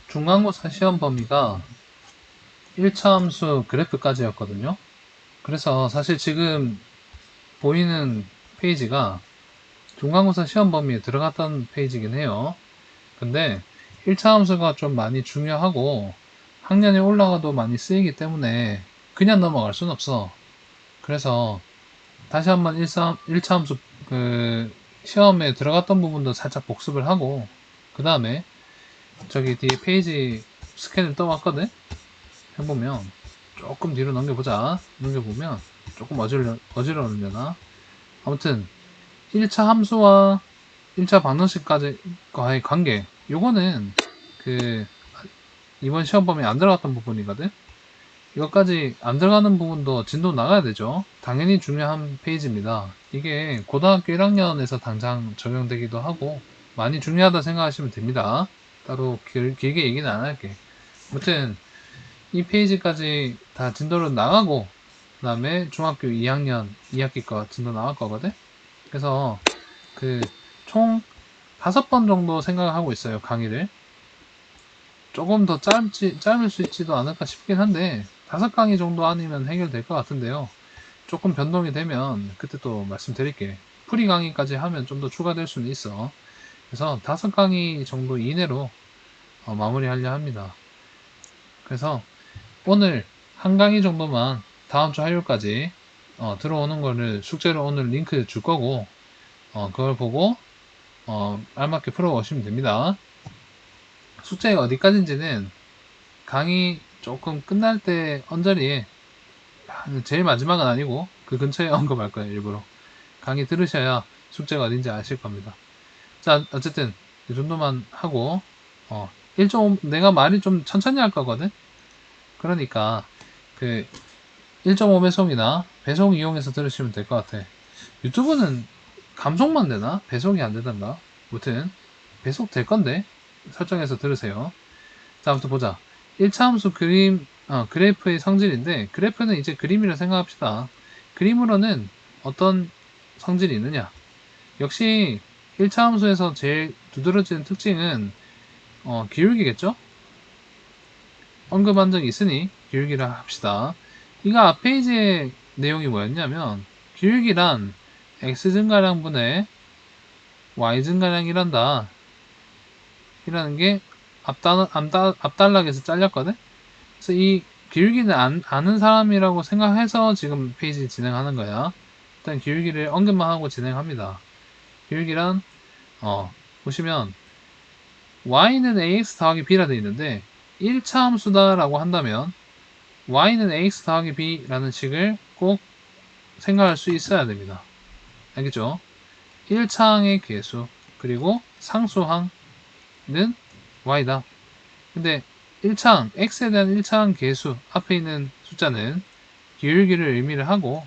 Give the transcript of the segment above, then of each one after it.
중간고사 시험 범위가 1차 함수 그래프까지였거든요. 그래서 사실 지금 보이는 페이지가 중간고사 시험 범위에 들어갔던 페이지긴 해요. 근데 1차 함수가 좀 많이 중요하고 학년이 올라가도 많이 쓰이기 때문에 그냥 넘어갈 순 없어. 그래서 다시 한번 1차 함수 시험에 들어갔던 부분도 살짝 복습을 하고 그 다음에 저기 뒤에 페이지 스캔을 떠왔거든. 해보면 조금 뒤로 넘겨보자. 넘겨보면 조금 어지러우려나. 아무튼 1차 함수와 1차 방정식까지의 관계, 요거는 그 이번 시험 범위에 안 들어갔던 부분이거든. 이것까지 안 들어가는 부분도 진도 나가야 되죠. 당연히 중요한 페이지입니다. 이게 고등학교 1학년에서 당장 적용되기도 하고 많이 중요하다 생각하시면 됩니다. 따로 길게 얘기는 안 할게. 아무튼 이 페이지까지 다 진도로 나가고 그 다음에 중학교 2학년 2학기 거 진도 나갈 거거든. 그래서 그 총 5번 정도 생각을 하고 있어요. 강의를 조금 더 짧을 수 있지도 않을까 싶긴 한데 5강의 정도 아니면 해결될 것 같은데요. 조금 변동이 되면 그때 또 말씀드릴게. 프리 강의까지 하면 좀 더 추가될 수는 있어. 그래서 5강의 정도 이내로 마무리하려 합니다. 그래서 오늘 한 강의 정도만 다음 주 화요일까지 들어오는 거를 숙제로 오늘 링크 줄 거고 그걸 보고 알맞게 풀어오시면 됩니다. 숙제가 어디까지인지는 강의 조금 끝날 때 언저리에 제일 마지막은 아니고 그 근처에 언급할 거예요. 일부러 강의 들으셔야 숙제가 어딘지 아실 겁니다. 자, 어쨌든 이 정도만 하고 1.5 내가 말이 좀 천천히 할 거거든. 그러니까 그 1.5배속이나 배속 이용해서 들으시면 될 것 같아. 유튜브는 감속만 되나? 배속이 안 되던가? 무튼 배속 될 건데 설정해서 들으세요. 자, 아무튼 보자. 1차 함수 그래프의 성질인데 그래프는 이제 그림이라 생각합시다. 그림으로는 어떤 성질이 있느냐? 역시 1차 함수에서 제일 두드러지는 특징은 기울기겠죠? 언급한 적이 있으니 기울기라 합시다. 이거 앞 페이지의 내용이 뭐였냐면 기울기란 x 증가량분의 y 증가량이란다. 이라는 게 앞단락에서 잘렸거든? 그래서 이 기울기는 아는 사람이라고 생각해서 지금 페이지 진행하는 거야. 일단 기울기를 언급만 하고 진행합니다. 기울기란 보시면 y는 ax 더하기 b라 되어 있는데 1차 함수다 라고 한다면 y는 ax 더하기 b라는 식을 꼭 생각할 수 있어야 됩니다. 알겠죠? 1차항의 계수 그리고 상수항은 y다. 근데 1차항 x에 대한 1차항 계수 앞에 있는 숫자는 기울기를 의미를 하고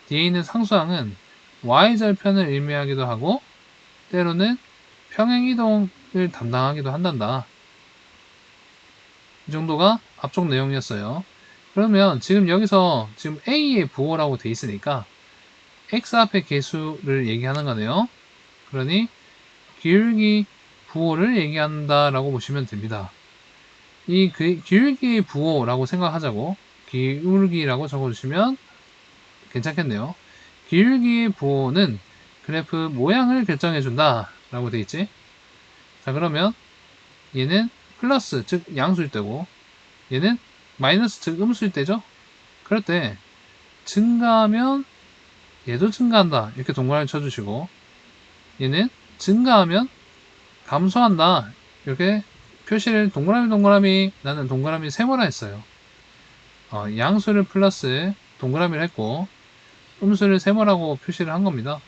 뒤에 있는 상수항은 y절편을 의미하기도 하고 때로는 평행이동을 담당하기도 한단다. 이 정도가 앞쪽 내용이었어요. 그러면 지금 여기서 지금 a의 부호라고 돼 있으니까 x 앞의 계수를 얘기하는 거네요. 그러니 기울기 부호를 얘기한다라고 보시면 됩니다. 이 기울기 부호라고 생각하자고 기울기라고 적어주시면 괜찮겠네요. 기울기의 부호는 그래프 모양을 결정해준다 라고 돼 있지. 자, 그러면 얘는 플러스 즉 양수일 때고 얘는 마이너스 즉 음수일 때죠. 그럴 때 증가하면 얘도 증가한다 이렇게 동그라미 쳐주시고 얘는 증가하면 감소한다 이렇게 표시를 동그라미 나는 동그라미 세모라 했어요. 양수를 플러스 동그라미를 했고 음수를 세모라고 표시를 한 겁니다.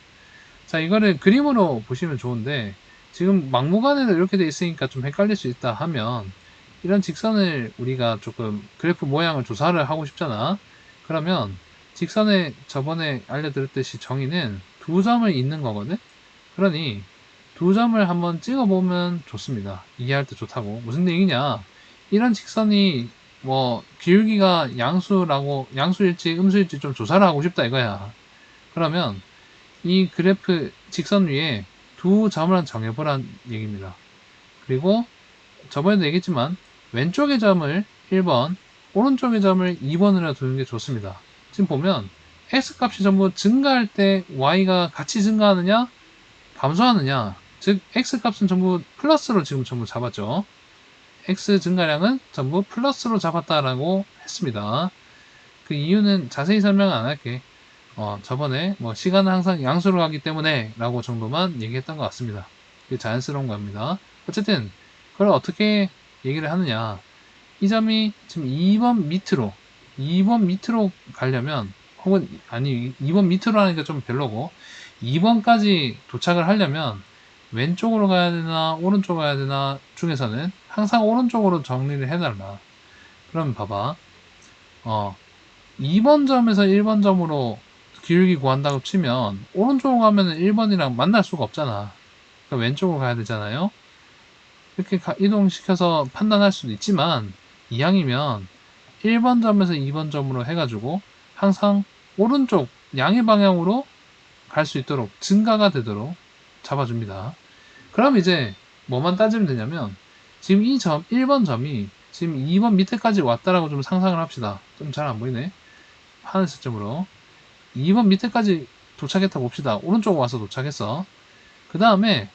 자, 이거를 그림으로 보시면 좋은데 지금 막무가내로 이렇게 돼 있으니까 좀 헷갈릴 수 있다 하면 이런 직선을 우리가 조금 그래프 모양을 조사를 하고 싶잖아. 그러면 직선의 저번에 알려드렸듯이 정의는 두 점을 잇는 거거든. 그러니 두 점을 한번 찍어보면 좋습니다. 이해할 때 좋다고. 무슨 얘기냐? 이런 직선이 뭐 기울기가 양수일지 음수일지 좀 조사를 하고 싶다 이거야. 그러면 이 그래프 직선 위에 두 점을 정해보란 얘기입니다. 그리고 저번에도 얘기했지만 왼쪽의 점을 1번, 오른쪽의 점을 2번으로 두는 게 좋습니다. 지금 보면 x값이 전부 증가할 때 y가 같이 증가하느냐 감소하느냐, 즉 x값은 전부 플러스로 지금 전부 잡았죠. x 증가량은 전부 플러스로 잡았다라고 했습니다. 그 이유는 자세히 설명 안 할게. 저번에 뭐 시간은 항상 양수로 가기 때문에 라고 정도만 얘기했던 것 같습니다. 그게 자연스러운 겁니다. 어쨌든 그걸 어떻게 얘기를 하느냐, 이 점이 지금 2번 밑으로 가려면, 혹은 아니 2번 밑으로 하니까 좀 별로고 2번까지 도착을 하려면 왼쪽으로 가야 되나 오른쪽으로 가야 되나 중에서는 항상 오른쪽으로 정리를 해달라. 그럼 봐봐, 2번 점에서 1번 점으로 기울기 구한다고 치면 오른쪽으로 가면 1번이랑 만날 수가 없잖아. 그러니까 왼쪽으로 가야 되잖아요. 이렇게 이동시켜서 판단할 수도 있지만, 이항이면 1번 점에서 2번 점으로 해가지고 항상 오른쪽 양의 방향으로 갈 수 있도록 증가가 되도록 잡아줍니다. 그럼 이제 뭐만 따지면 되냐면, 지금 이 점 1번 점이 지금 2번 밑에까지 왔다라고 좀 상상을 합시다. 좀 잘 안 보이네. 하늘색 점으로 2번 밑에까지 도착했다고 봅시다. 오른쪽으로 와서 도착했어. 그 다음에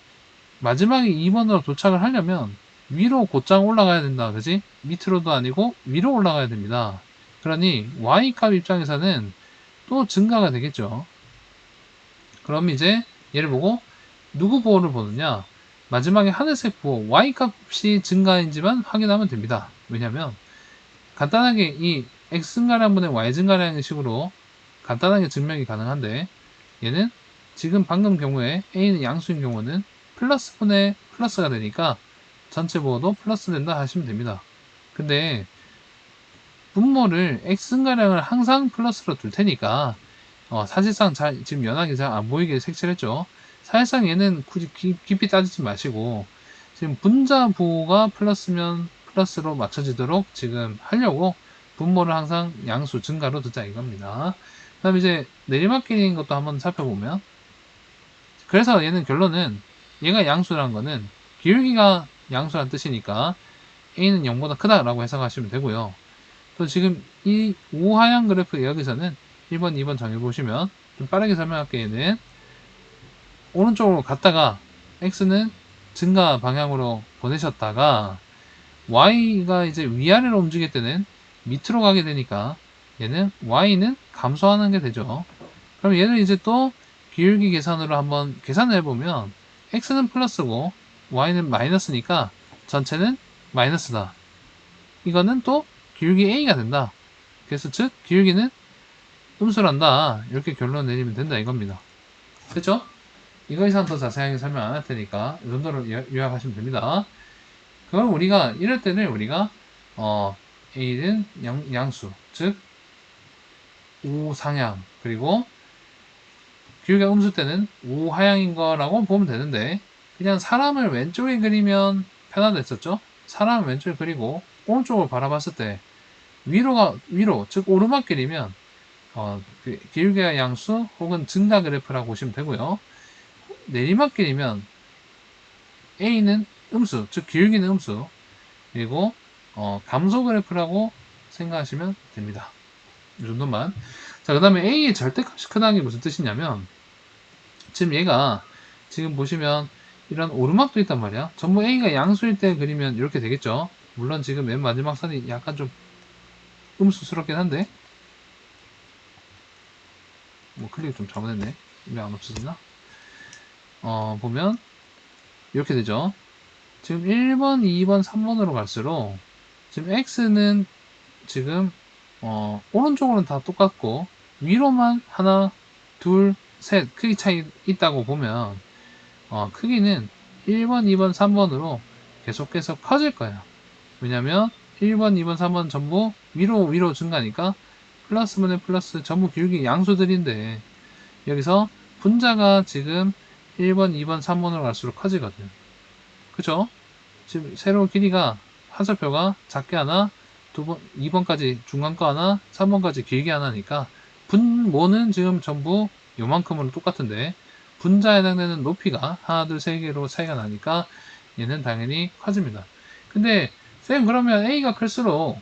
마지막에 2번으로 도착을 하려면 위로 곧장 올라가야 된다. 그지? 밑으로도 아니고 위로 올라가야 됩니다. 그러니 y값 입장에서는 또 증가가 되겠죠. 그럼 이제 얘를 보고 누구 부호를 보느냐, 마지막에 하늘색 부호 y값이 증가인지만 확인하면 됩니다. 왜냐면 간단하게 이 x 증가량분의 y 증가량의 식으로 간단하게 증명이 가능한데, 얘는 지금 방금 경우에 a는 양수인 경우는 플러스 분의 플러스가 되니까 전체 부호도 플러스 된다 하시면 됩니다. 근데 분모를 x 증가량을 항상 플러스로 둘 테니까 사실상 지금 연하게 잘 안 보이게 색칠을 했죠. 사실상 얘는 굳이 깊이 따지지 마시고 지금 분자 부호가 플러스면 플러스로 맞춰지도록 지금 하려고 분모를 항상 양수 증가로 두자 이겁니다. 그 다음에 이제 내리막길인 것도 한번 살펴보면, 그래서 얘는 결론은 얘가 양수라는 거는 기울기가 양수란 뜻이니까 a는 0보다 크다라고 해석하시면 되고요. 또 지금 이 우하향 그래프 여기서는 1번, 2번 정해보시면, 좀 빠르게 설명할게요. 얘는 오른쪽으로 갔다가 x는 증가 방향으로 보내셨다가 y가 이제 위아래로 움직일 때는 밑으로 가게 되니까 얘는 y는 감소하는 게 되죠. 그럼 얘를 이제 또 기울기 계산으로 한번 계산을 해보면 x는 플러스고 y는 마이너스니까 전체는 마이너스다. 이거는 또 기울기 a가 된다. 그래서 즉 기울기는 음수란다. 이렇게 결론 내리면 된다 이겁니다. 됐죠? 이거 이상 더 자세하게 설명 안 할 테니까 이 정도로 요약하시면 됩니다. 그럼 우리가 이럴 때는 우리가 a는 양수, 즉 우상향, 그리고 기울기가 음수 때는 우하향인 거라고 보면 되는데, 그냥 사람을 왼쪽에 그리면 편하다 했었죠? 사람을 왼쪽에 그리고 오른쪽을 바라봤을 때 위로, 즉 오르막길이면 기울기가 양수 혹은 증가 그래프라고 보시면 되고요. 내리막길이면 a는 음수, 즉 기울기는 음수, 그리고 감소 그래프라고 생각하시면 됩니다. 이 정도만. 자, 그 다음에 a의 절대값이 크다는 게 무슨 뜻이냐면, 지금 얘가 지금 보시면 이런 오르막도 있단 말이야. 전부 a가 양수일 때 그리면 이렇게 되겠죠. 물론 지금 맨 마지막 선이 약간 좀 음수스럽긴 한데, 뭐 클릭 좀 잘못했네. 왜 안 없어지나? 보면 이렇게 되죠. 지금 1번, 2번, 3번으로 갈수록 지금 x는 지금 오른쪽으로는 다 똑같고 위로만 하나, 둘, 셋 크기 차이 있다고 보면 크기는 1번, 2번, 3번으로 계속해서 커질 거야. 왜냐면 1번, 2번, 3번 전부 위로 증가니까 플러스 분의 플러스 전부 기울기 양수들인데, 여기서 분자가 지금 1번, 2번, 3번으로 갈수록 커지거든. 그죠? 지금 세로 길이가 화살표가 작게 하나, 2번까지 중간 거 하나, 3번까지 길게 하나니까 분모는 지금 전부 요만큼으로 똑같은데 분자에 해당되는 높이가 하나, 둘, 세 개로 차이가 나니까 얘는 당연히 커집니다. 근데 쌤 그러면 A가 클수록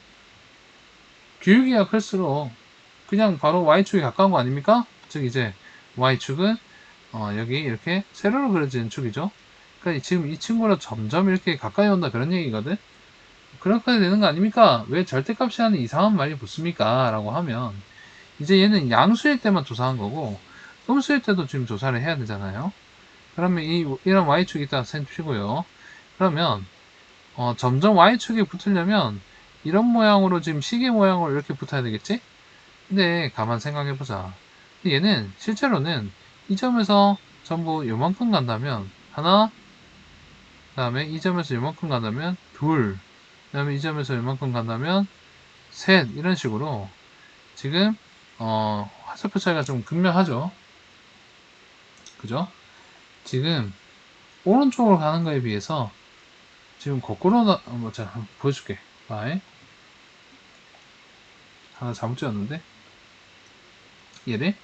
기울기가 클수록 그냥 바로 Y축에 가까운 거 아닙니까? 즉 이제 Y축은 여기 이렇게 세로로 그려지는 축이죠. 그러니까 지금 이 친구랑 점점 이렇게 가까이 온다 그런 얘기거든. 그렇게 되는 거 아닙니까? 왜 절대값이 하는 이상한 말이 붙습니까? 라고 하면 이제 얘는 양수일 때만 조사한 거고 음수일 때도 지금 조사를 해야 되잖아요. 그러면 이런 Y축이 있다 생각해보시고요. 그러면 점점 Y축에 붙으려면 이런 모양으로 지금 시계 모양으로 이렇게 붙어야 되겠지? 근데 가만 생각해보자. 얘는 실제로는 이 점에서 전부 요만큼 간다면 하나, 그 다음에 이 점에서 요만큼 간다면 둘, 그 다음에 이 점에서 요만큼 간다면 셋, 이런 식으로 지금 화살표 차이가 좀 극명하죠. 그죠? 지금 오른쪽으로 가는 거에 비해서 지금 거꾸로 자 보여줄게. 봐이. 하나 잘못 지었는데 얘를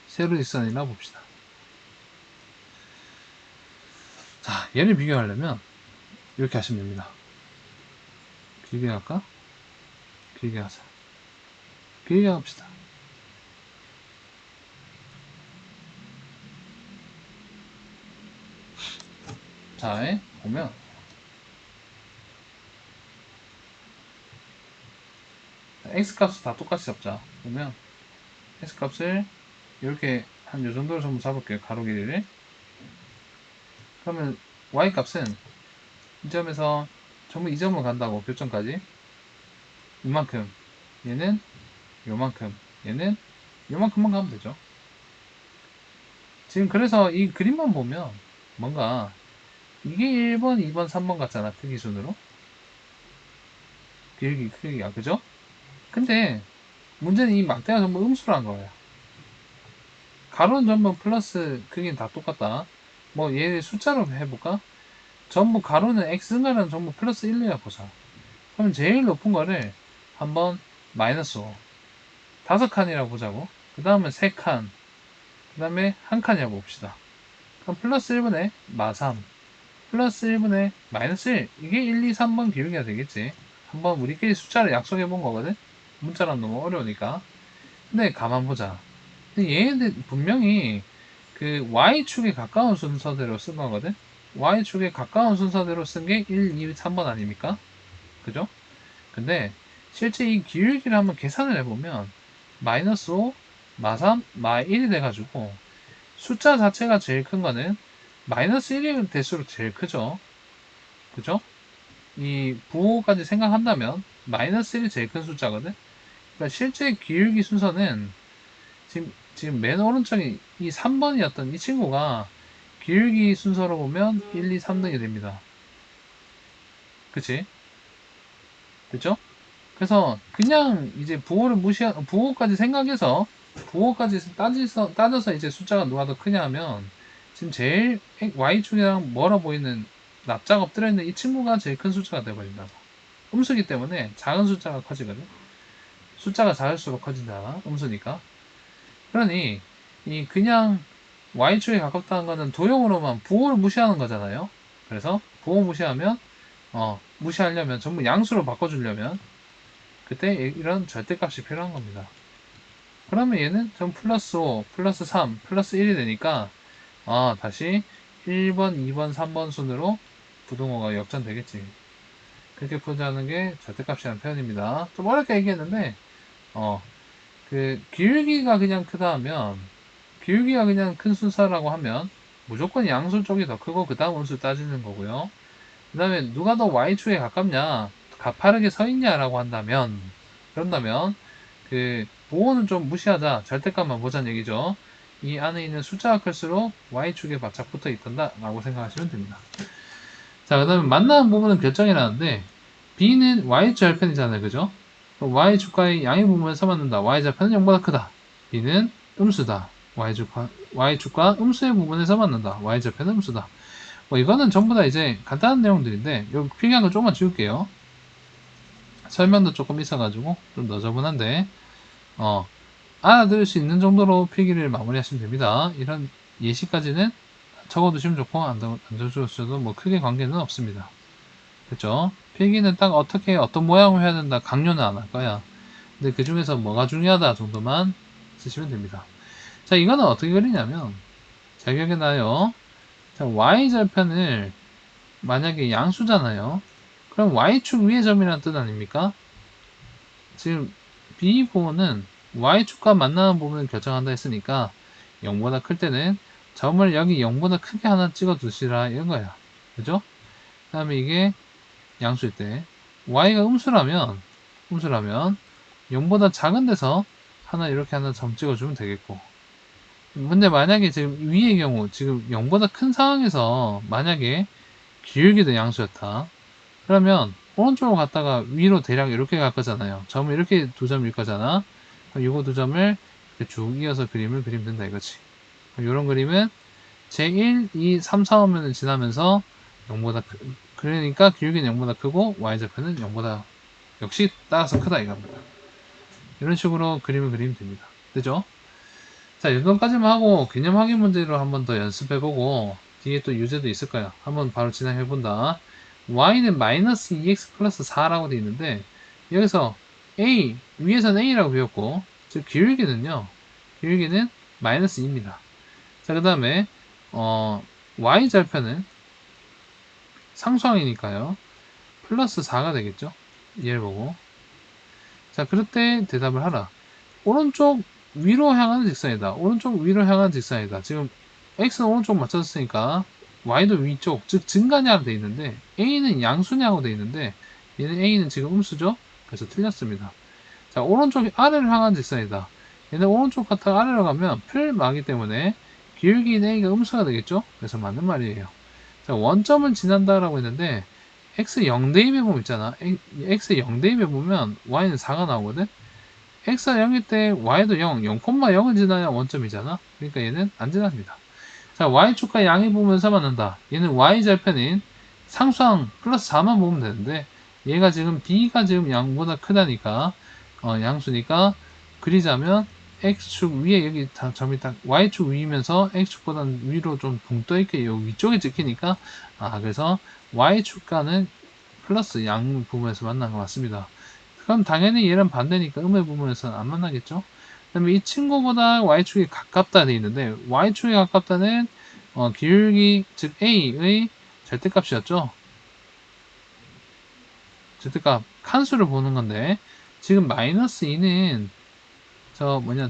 세로 뒷선이라 봅시다. 자, 얘를 비교하려면 이렇게 하시면 됩니다. 길게 할까? 길게 하자. 길게 합시다. 자, 보면 x값을 다 똑같이 잡자. 보면 x값을 이렇게 한 요 정도로 전부 잡을게요. 가로 길이를. 그러면 y값은 이 점에서 전부 이 점으로 간다고 교점까지 이만큼, 얘는 요만큼, 얘는 요만큼만 가면 되죠. 지금 그래서 이 그림만 보면 뭔가 이게 1번, 2번, 3번 같잖아. 크기 순으로. 크기가, 그죠? 근데 문제는 이 막대가 전부 음수로 한 거예요. 가로는 전부 플러스 크기는 다 똑같다. 뭐 얘를 숫자로 해볼까? 전부 가로는 x가는 전부 플러스 1이라 보자. 그럼 제일 높은 거를 한번 마이너스 5 5칸이라고 보자고. 그 다음에 3칸, 그 다음에 1칸이라고 봅시다. 그럼 플러스 1분의 마3 플러스 1분의 마이너스 1 이게 1, 2, 3번 기울기가 되겠지. 한번 우리끼리 숫자를 약속해 본 거거든. 문자란 너무 어려우니까. 근데 가만 보자. 근데 얘네들 분명히 그 y축에 가까운 순서대로 쓴 거거든. y축에 가까운 순서대로 쓴 게 1, 2, 3번 아닙니까? 그죠? 근데 실제 이 기울기를 한번 계산을 해보면 마이너스 5, 마3, 마1이 돼가지고 숫자 자체가 제일 큰 거는 마이너스 1이 될수록 제일 크죠. 그죠? 이 부호까지 생각한다면 마이너스 1이 제일 큰 숫자거든. 그러니까 실제 기울기 순서는 지금 맨 오른쪽에 이 3번이었던 이 친구가 기울기 순서로 보면 1, 2, 3등이 됩니다. 그치? 그죠? 그래서 그냥 이제 부호까지 생각해서 부호까지 따져서 이제 숫자가 누가 더 크냐 하면 지금 제일 Y축이랑 멀어 보이는 납작 엎드려 있는 이 친구가 제일 큰 숫자가 되어버린다고. 음수기 때문에 작은 숫자가 커지거든. 숫자가 작을수록 커진다. 음수니까. 그러니 이 그냥 Y축에 가깝다는 거는 도형으로만 부호를 무시하는 거잖아요. 그래서 부호 무시하면 무시하려면 전부 양수로 바꿔주려면 그때 이런 절대값이 필요한 겁니다. 그러면 얘는 전 플러스 5, 플러스 3, 플러스 1이 되니까 다시 1번, 2번, 3번 순으로 부등호가 역전되겠지. 그렇게 풀자는 게 절대값이라는 표현입니다. 좀 어렵게 얘기했는데 그 기울기가 그냥 크다 하면 기울기가 그냥 큰 순서라고 하면 무조건 양수 쪽이 더 크고 그 다음 음수 따지는 거고요. 그 다음에 누가 더 y축에 가깝냐 가파르게 서 있냐라고 그런다면 그 보호는 좀 무시하자 절대값만 보자는 얘기죠. 이 안에 있는 숫자가 클수록 y축에 바짝 붙어 있단다 라고 생각하시면 됩니다. 자, 그 다음에 만나는 부분은 결정이라는데 b는 y절편이잖아요. 그죠? y축과의 양의 부분에서 만든다. y절편은 0보다 크다. b는 음수다. y축과 음수의 부분에서 만든다. y절편은 음수다. 뭐 이거는 전부 다 이제 간단한 내용들인데 여기 필기한 거 조금만 지울게요. 설명도 조금 있어가지고 좀 너저분한데 알아들을 수 있는 정도로 필기를 마무리하시면 됩니다. 이런 예시까지는 적어두시면 좋고 안 적어주셔도 뭐 크게 관계는 없습니다. 그죠? 필기는 딱 어떻게 어떤 모양을 해야 된다 강요는 안 할 거야. 근데 그 중에서 뭐가 중요하다 정도만 쓰시면 됩니다. 자, 이거는 어떻게 그리냐면 잘 기억해놔요. 자, y절편을 만약에 양수잖아요. 그럼 y축 위의 점이라는 뜻 아닙니까? 지금 b4는 y축과 만나는 부분을 결정한다 했으니까 0보다 클 때는 점을 여기 0보다 크게 하나 찍어 두시라 이런 거야. 그죠? 그 다음에 이게 양수일 때 y가 음수라면 0보다 작은 데서 하나 이렇게 하나 점 찍어주면 되겠고, 근데 만약에 지금 위의 경우 지금 0보다 큰 상황에서 만약에 기울기도 양수였다 그러면 오른쪽으로 갔다가 위로 대략 이렇게 갈 거잖아요. 점을 이렇게 두 점일 거잖아. 그럼 요거 두 점을 이렇게 쭉 이어서 그림을 그리면 된다 이거지. 이런 그림은 제1, 2, 3, 4호면을 지나면서 0보다 그러니까 기울기는 0보다 크고 y좌표는 0보다 역시 따라서 크다 이겁니다. 이런 식으로 그림을 그리면 됩니다. 되죠? 자, 이 정도까지만 하고 개념 확인 문제로 한번 더 연습해보고 뒤에 또 유제도 있을 거야. 한번 바로 진행해본다. y는 마이너스 2x 플러스 4라고 되어 있는데 여기서 a, 위에서는 a라고 배웠고 즉 기울기는요. 기울기는 마이너스 2입니다. 자, 그 다음에 y절편은 상수항이니까요. 플러스 4가 되겠죠. 얘를 보고. 자, 그럴 때 대답을 하라. 오른쪽 위로 향하는 직선이다. 오른쪽 위로 향하는 직선이다. 지금 x는 오른쪽 맞춰졌으니까 y도 위쪽, 즉 증가냐로 되어 있는데 a는 양수냐고 되어 있는데 얘는 a는 지금 음수죠. 그래서 틀렸습니다. 자, 오른쪽이 아래로 향하는 직선이다. 얘는 오른쪽 갔다가 아래로 가면 풀마기 때문에 기울기인 a가 음수가 되겠죠. 그래서 맞는 말이에요. 자, 원점을 지난다라고 했는데 x 0대입에 보면 있잖아. x 0대입에 보면 y는 4가 나오거든. x가 0일 때 y도 0, 0,0을 지나야 원점이잖아. 그러니까 얘는 안 지납니다. 자, y축과 양이 보면서 맞는다. 얘는 y절편인 상수항 플러스 4만 보면 되는데 얘가 지금 b가 지금 양보다 크다니까 양수니까 그리자면 x축 위에 여기 점이 딱 y축 위이면서 x축보다 위로 좀 붕 떠있게 여기 위쪽에 찍히니까 그래서 y축과는 플러스 양 부분에서 만난 것 같습니다. 그럼 당연히 얘랑 반대니까 음의 부분에서는 안 만나겠죠. 그 다음에 이 친구보다 y축이 가깝다 돼 있는데 y축이 가깝다는 기울기 즉 a의 절대값이었죠. 절대값 칸수를 보는 건데 지금 마이너스 2는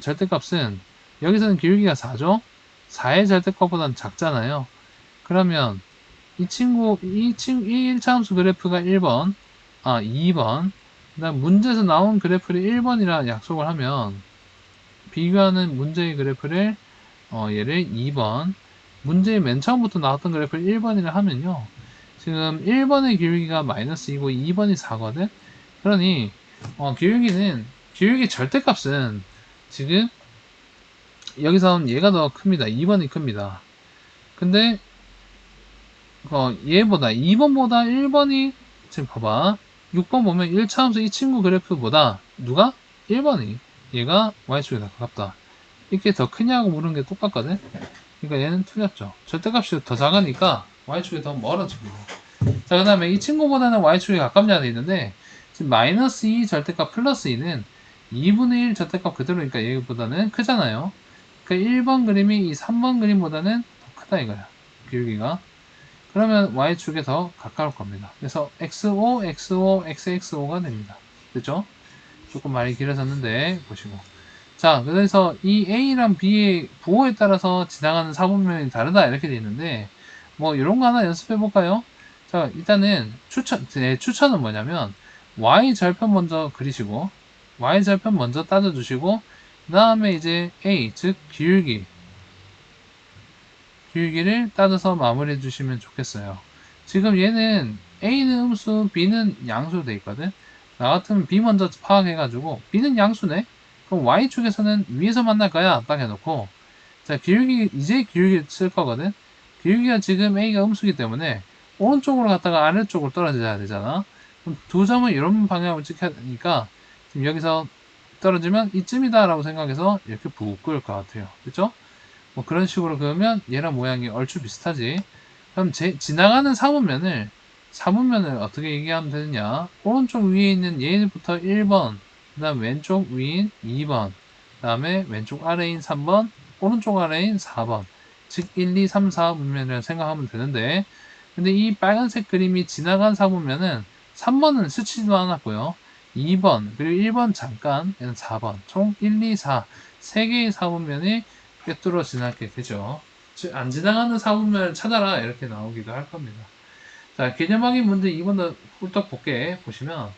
절대값은 여기서는 기울기가 4죠. 4의 절대값보다는 작잖아요. 그러면 이 1차 함수 그래프가 1번, 2번, 그 다음 문제에서 나온 그래프를 1번이라 약속을 하면 비교하는 문제의 그래프를 얘를 2번, 문제의 맨 처음부터 나왔던 그래프를 1번이라 하면요. 지금 1번의 기울기가 마이너스 2고 2번이 4거든. 그러니 기울기 절대값은 지금 여기선 얘가 더 큽니다. 2번이 큽니다. 근데 얘보다 2번보다 1번이 지금 봐봐 6번 보면 1차 함수 이 친구 그래프보다 누가? 1번이 얘가 y축에 더 가깝다. 이게 더 크냐고 물은 게 똑같거든. 그러니까 얘는 틀렸죠. 절대값이 더 작으니까 y축이 더 멀어집니다. 자, 그 다음에 이 친구보다는 y축이 가깝냐 돼 있는데 지금 마이너스 2 절대값 플러스 2는 2분의 1 절대값 그대로니까 얘보다는 크잖아요. 그러니까 1번 그림이 이 3번 그림보다는 더 크다 이거야. 기울기가. 그러면 y축에 더 가까울 겁니다. 그래서 x5, x5, xx5가 됩니다. 됐죠? 조금 말이 길어졌는데 보시고. 자, 그래서 이 a랑 b의 부호에 따라서 지나가는 사분면이 다르다 이렇게 되어 있는데 뭐 이런 거 하나 연습해 볼까요? 자, 일단은 제 추천은 뭐냐면 y절편 먼저 그리시고 y절편 먼저 따져 주시고 그 다음에 이제 a 즉 기울기를 따져서 마무리해 주시면 좋겠어요. 지금 얘는 A는 음수, B는 양수로 돼 있거든. 나 같으면 B 먼저 파악해가지고 B는 양수네? 그럼 Y축에서는 위에서 만날 거야? 딱 해놓고 자, 이제 기울기 쓸 거거든. 기울기가 지금 A가 음수기 때문에 오른쪽으로 갔다가 아래쪽으로 떨어져야 되잖아. 그럼 두 점은 이런 방향으로 찍혀야 되니까 지금 여기서 떨어지면 이쯤이다 라고 생각해서 이렇게 북 끓을 것 같아요. 그쵸? 뭐 그런 식으로 그러면 얘랑 모양이 얼추 비슷하지. 그럼 지나가는 사분면을 사분면을 어떻게 얘기하면 되느냐? 오른쪽 위에 있는 얘부터 1번, 그 다음 왼쪽 위인 2번, 그 다음에 왼쪽 아래인 3번, 오른쪽 아래인 4번. 즉 1, 2, 3, 4분면을 생각하면 되는데, 근데 이 빨간색 그림이 지나간 4분면은 3번은 스치지도 않았고요. 2번, 그리고 1번 잠깐, 얘는 4번. 총 1, 2, 4. 3개의 4분면이 꿰뚫어 지나게 되죠. 즉, 안 지나가는 4분면을 찾아라. 이렇게 나오기도 할 겁니다. 자, 개념 확인 문제 2번도 훌떡 볼게. 보시면,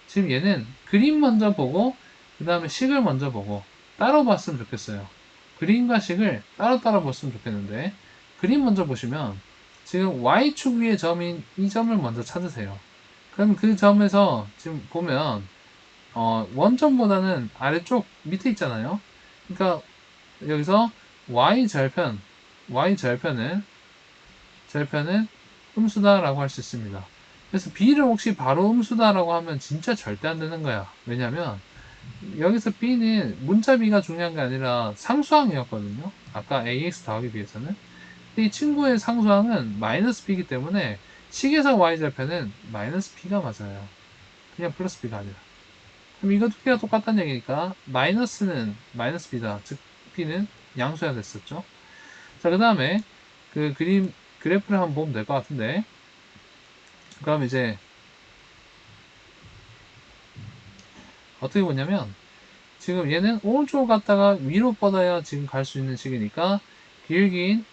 지금 얘는 그림 먼저 보고, 그 다음에 식을 먼저 보고, 따로 봤으면 좋겠어요. 그림과 식을 따로따로 봤으면 좋겠는데, 그림 먼저 보시면, 지금 Y축 위의 점인 이 점을 먼저 찾으세요. 그럼 그 점에서 지금 보면, 원점보다는 아래쪽 밑에 있잖아요. 그러니까 여기서 절편은 음수다라고 할 수 있습니다. 그래서 B를 혹시 바로 음수다라고 하면 진짜 절대 안 되는 거야. 왜냐면 여기서 B는 문자 B가 중요한 게 아니라 상수항이었거든요. 아까 AX 더하기 비해서는. 근데 이 친구의 상수항은 마이너스 B이기 때문에 식에서 Y절편은 마이너스 B가 맞아요. 그냥 플러스 B가 아니라. 그럼 이거 두 개가 똑같다는 얘기니까 마이너스는 마이너스 B다. 즉 B는 양수야 됐었죠. 자, 그 다음에 그 그래프를 한번 보면 될 것 같은데, 그럼 이제 어떻게 보냐면 지금 얘는 오른쪽으로 갔다가 위로 뻗어야 지금 갈 수 있는 식이니까 기울기는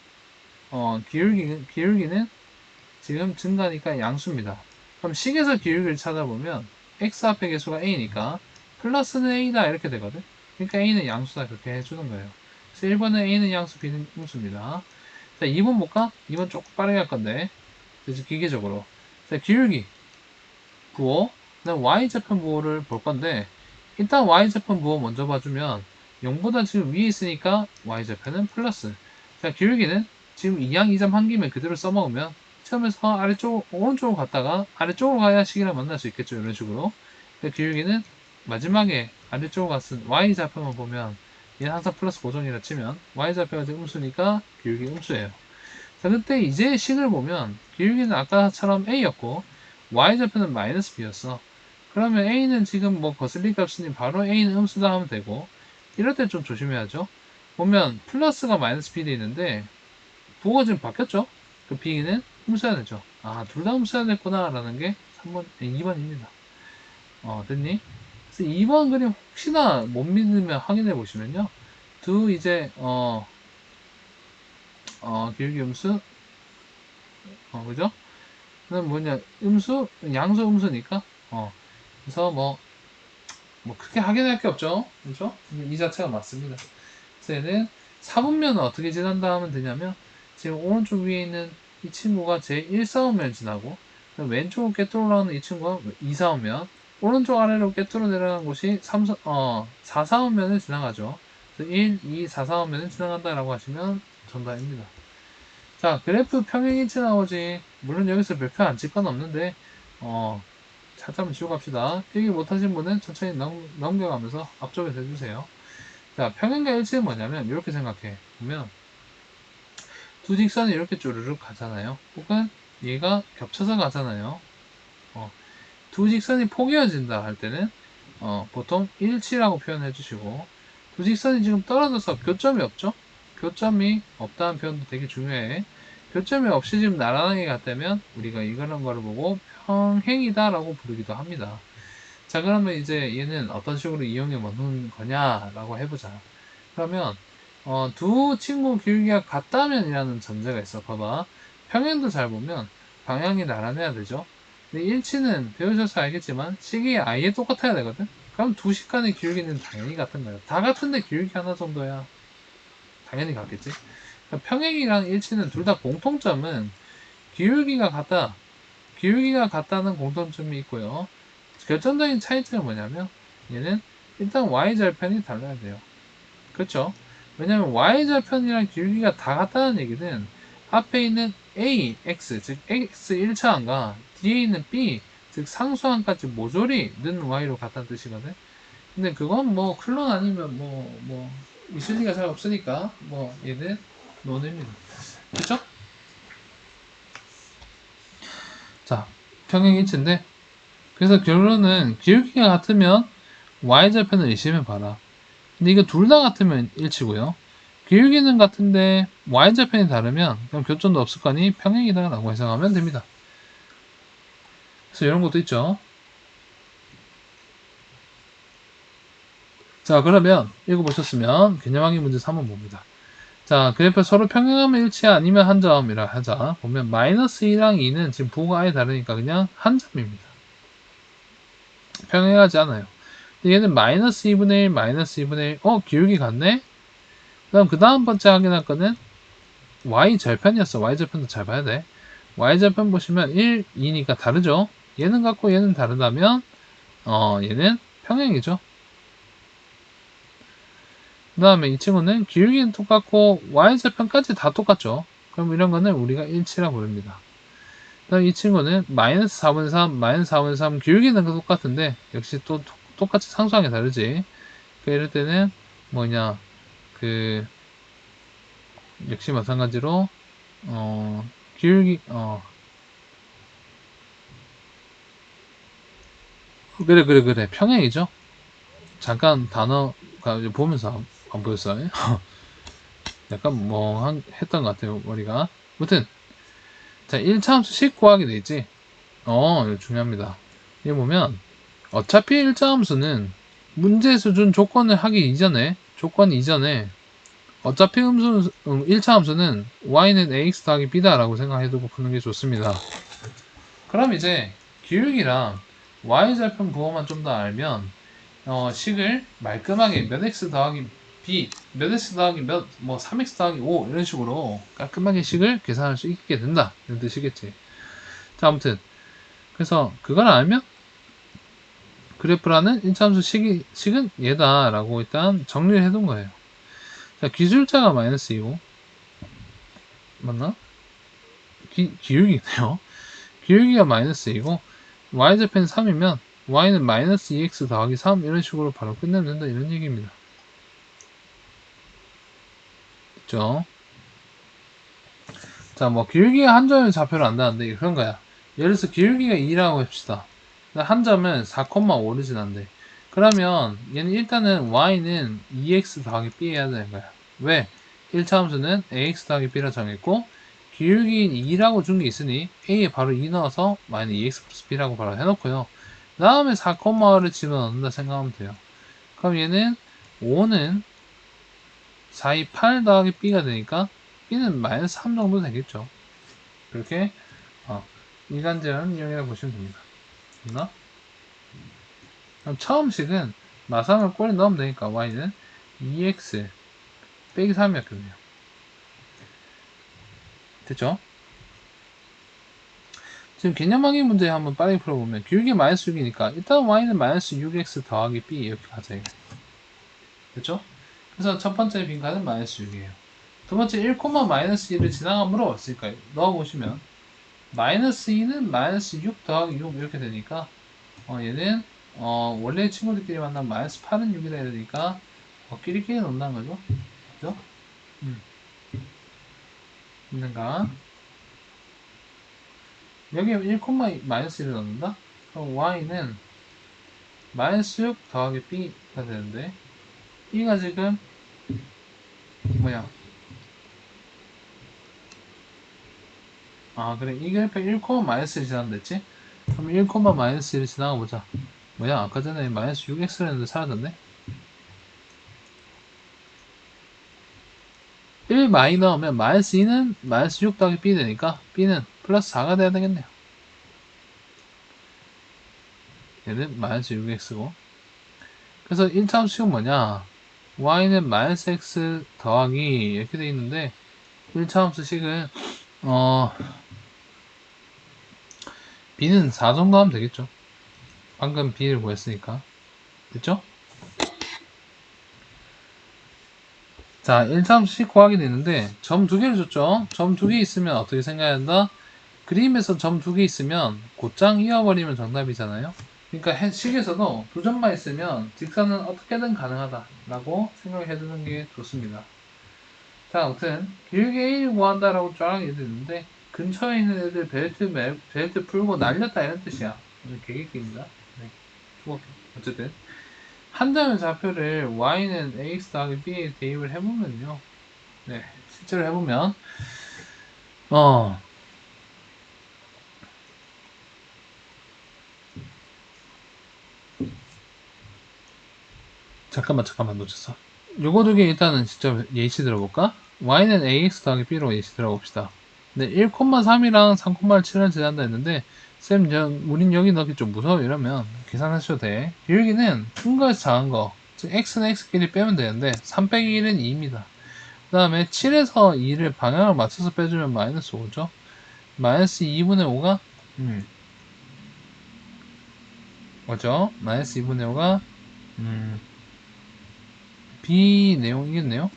지금 증가니까 양수입니다. 그럼 식에서 기울기를 찾아보면 x 앞에 개수가 a니까 플러스는 a다 이렇게 되거든. 그러니까 a는 양수다 그렇게 해주는 거예요. 그래서 1번은 a는 양수, b는 음수입니다. 자, 2번 볼까? 2번 조금 빠르게 할 건데, 그래서 기계적으로. 자, 기울기 부호, 그다음 y좌편 부호를 볼 건데, 일단 y좌편 부호 먼저 봐주면 0보다 지금 위에 있으니까 y좌편은 플러스. 자, 기울기는 지금 이양 2점 한 김에 그대로 써먹으면 처음에서 오른쪽으로 갔다가 아래쪽으로 가야 식이랑 만날 수 있겠죠. 이런 식으로. 기울기는 마지막에 아래쪽으로 갔은 y좌표만 보면 얘는 항상 플러스 고정이라 치면 y좌표가 지금 음수니까 기울기 음수예요. 자, 그때 이제 식을 보면 기울기는 아까처럼 a였고 y좌표는 마이너스 b였어. 그러면 a는 지금 뭐 거슬리기 없으니 바로 a는 음수다 하면 되고, 이럴 때 좀 조심해야죠. 보면 플러스가 마이너스 b 돼 있는데 부호가 지금 바뀌었죠. 그 b는 음수해야 되죠. 아, 둘 다 음수해야 됐구나 라는 게 3번, 2번입니다. 됐니? 그래서 2번 그림 혹시나 못 믿으면 확인해 보시면요. 이제 기울기 음수, 그죠? 그다음 뭐냐, 양수 음수니까, 그래서 뭐 크게 확인할 게 없죠. 그죠? 이 자체가 맞습니다. 그래서 얘는 4분면은 어떻게 지난다 하면 되냐면, 지금 오른쪽 위에 있는 이 친구가 제 1사분면 지나고, 왼쪽으로 깨뚫어 올라가는 이 친구가 2사분면, 오른쪽 아래로 깨뚫어 내려가는 곳이 4사분면을 지나가죠. 그래서 1, 2, 4사분면을 지나간다라고 하시면 정답입니다. 자, 그래프 평행일치 나오지. 물론 여기서 별표 안 칠 건 없는데, 차트 한번 지워 갑시다. 필기 못하신 분은 천천히 넘겨가면서 앞쪽에서 해주세요. 자, 평행과 일치는 뭐냐면, 이렇게 생각해. 보면, 두 직선이 이렇게 쪼르륵 가잖아요. 혹은 얘가 겹쳐서 가잖아요. 두 직선이 포개어진다 할 때는, 보통 일치라고 표현해 주시고, 두 직선이 지금 떨어져서 교점이 없죠? 교점이 없다는 표현도 되게 중요해. 교점이 없이 지금 나란하게 갔다면 우리가 이런 거를 보고 평행이다 라고 부르기도 합니다. 자, 그러면 이제 얘는 어떤 식으로 이용해 먹는 거냐라고 해보자. 그러면 두 친구 기울기가 같다면이라는 전제가 있어. 봐봐. 평행도 잘 보면 방향이 나란해야 되죠. 근데 일치는 배우셔서 알겠지만 식이 아예 똑같아야 되거든. 그럼 두 식 간의 기울기는 당연히 같은 거야. 다 같은데 기울기 하나 정도야 당연히 같겠지. 그러니까 평행이랑 일치는 둘 다 공통점은 기울기가 같다. 기울기가 같다는 공통점이 있고요. 결정적인 차이점은 뭐냐면 얘는 일단 y절편이 달라야 돼요. 그렇죠? 왜냐면 y절편이랑 기울기가 다 같다는 얘기는 앞에 있는 a, x, 즉 x 1차항과 뒤에 있는 b, 즉 상수항까지 모조리 는 y로 같다는 뜻이거든. 근데 그건 뭐 클론 아니면 있을 리가 잘 없으니까 얘는 노냅니다. 그렇죠? 자, 평행일치인데, 그래서 결론은 기울기가 같으면 y절편을 의심해봐라. 근데 이거 둘 다 같으면 일치고요. 기울기는 같은데 y절편이 다르면 그럼 교점도 없을 거니 평행이다 라고 해석하면 됩니다. 그래서 이런 것도 있죠. 자, 그러면 읽어보셨으면 개념하기 문제 3번 봅니다. 자, 그래프 서로 평행하면 일치 아니면 한 점이라 하자. 보면 마이너스 2랑 2는 지금 부호가 아예 다르니까 그냥 한 점입니다. 평행하지 않아요. 얘는 마이너스 2분의 1, 마이너스 2분의 1. 기울기 같네? 그 다음 번째 확인할 거는 y절편이었어. y절편도 잘 봐야 돼. y절편 보시면 1, 2니까 다르죠? 얘는 같고 얘는 다르다면 얘는 평행이죠. 그 다음에 이 친구는 기울기는 똑같고 y절편까지 다 똑같죠. 그럼 이런 거는 우리가 일치라 부릅니다. 그 다음 이 친구는 마이너스 4분의 3, 마이너스 4분의 3 기울기는 똑같은데 역시 또 똑같이 상수항이 다르지. 그러니까 이럴 때는 뭐냐 역시 마찬가지로 기울기 그래 평행이죠. 잠깐 단어가 보면서 안 보였어요. 약간 했던 것 같아요 머리가. 아무튼 자 1차함수 10구하게 되있지. 이거 중요합니다. 여기 보면 어차피 1차함수는 문제에서 준 조건을 하기 이전에 어차피 1차 함수는 y는 ax 더하기 b다 라고 생각해두고 푸는 게 좋습니다. 그럼 이제 기울기랑 y절편 부호만 좀 더 알면 식을 말끔하게 몇 x 더하기 b, 몇 x 더하기 몇, 3x 더하기 5 이런 식으로 깔끔하게 식을 계산할 수 있게 된다 이런 뜻이겠지. 자, 아무튼 그래서 그걸 알면 그래프라는 1차 함수 식은 얘다 라고 일단 정리를 해둔 거예요. 자, 기술자가 마이너스 2고 맞나? 기울기네요. 기울기가 마이너스 2고 y절편 3이면 y는 마이너스 2x 더하기 3 이런 식으로 바로 끝내면 된다 이런 얘기입니다. 그쵸? 자, 기울기가 한 점의 좌표를 안다는데 그런 거야. 예를 들어서 기울기가 2라고 합시다. 한 점은 4,5를 지난대. 그러면 얘는 일단은 y는 2x 더하기 b 해야 되는 거야. 왜? 1차 함수는 ax 더하기 b라 정했고 기울기인 2라고 준 게 있으니 a에 바로 2 넣어서 마이너스 2x 플러스 b라고 바로 해놓고요. 그 다음에 4,5를 집어넣는다 생각하면 돼요. 그럼 얘는 5는 4, 2, 8 더하기 b가 되니까 b는 마이너스 3 정도 되겠죠. 그렇게 이간제한 이용이라고 보시면 됩니다. 됐나? 그럼 처음식은 마상을 꼴에 넣으면 되니까 y는 2x 빼기 3이었거든요. 됐죠? 지금 개념항의 문제 한번 빨리 풀어보면 기울기 마이너스 6이니까 일단 y는 마이너스 6x 더하기 b 이렇게 가자 이거. 됐죠? 그래서 첫 번째 빈칸은 마이너스 6이에요. 두 번째 1, 마이너스 1을 지나감으로 쓸까요? 넣어보시면 마이너스 2는 마이너스 6 더하기 6 이렇게 되니까 얘는 원래 친구들끼리 만나면 마이너스 8은 6이다 이러니까 끼리끼리 논다는 거죠. 그죠? 있는가? 여기 1, 마이너스 1을 넣는다? 그럼 y는 마이너스 6 더하기 b가 되는데 b가 지금 뭐야? 그래 이 그래프 1, 마이너스 1이 지난댔지? 그럼 1, 마이너스 1을 지나가 보자. 뭐야 아까 전에 마이너스 6x를 했는데 사라졌네? 1 마이 넣으면 마이너스 2는 마이너스 6 더하기 b 되니까 b는 플러스 4가 돼야 되겠네요. 얘는 마이너스 6x고 그래서 1차 함수식은 뭐냐 y는 마이너스 x 더하기 이렇게 돼 있는데 1차 함수식은 b는 4 정도 하면 되겠죠. 방금 b를 구했으니까 됐죠? 자 1차 함수식 구하게 되는데 점 2개를 줬죠. 점 2개 있으면 어떻게 생각해야 한다? 그림에서 점 2개 있으면 곧장 이어버리면 정답이잖아요. 그러니까 식에서도 2점만 있으면 직선은 어떻게든 가능하다 라고 생각해 두는 게 좋습니다. 자, 아무튼 길게 1 구한다 라고 쫙 얘기했는데 근처에 있는 애들 벨트 풀고 날렸다 이런 뜻이야. 계획입니다. 네. 어쨌든 한 장의 좌표를 y는 ax 더하기 b에 대입을 해보면요. 네, 실제로 해보면 어 잠깐만 놓쳤어. 요거 두 개 일단은 진짜 예시 들어볼까? y는 ax 더하기 b로 예시 들어봅시다. 네, 1,3이랑 3,7을 제한다 했는데 쌤, 우린 여기 넣기 좀 무서워 이러면 계산하셔도 돼. 기울기는 큰 거에서 작은 거, 즉 x는 x끼리 빼면 되는데 3 빼기 1은 2입니다. 그 다음에 7에서 2를 방향을 맞춰서 빼주면 마이너스 5죠. 마이너스 2분의 5가 뭐죠? 마이너스 2분의 5가 B 내용이겠네요.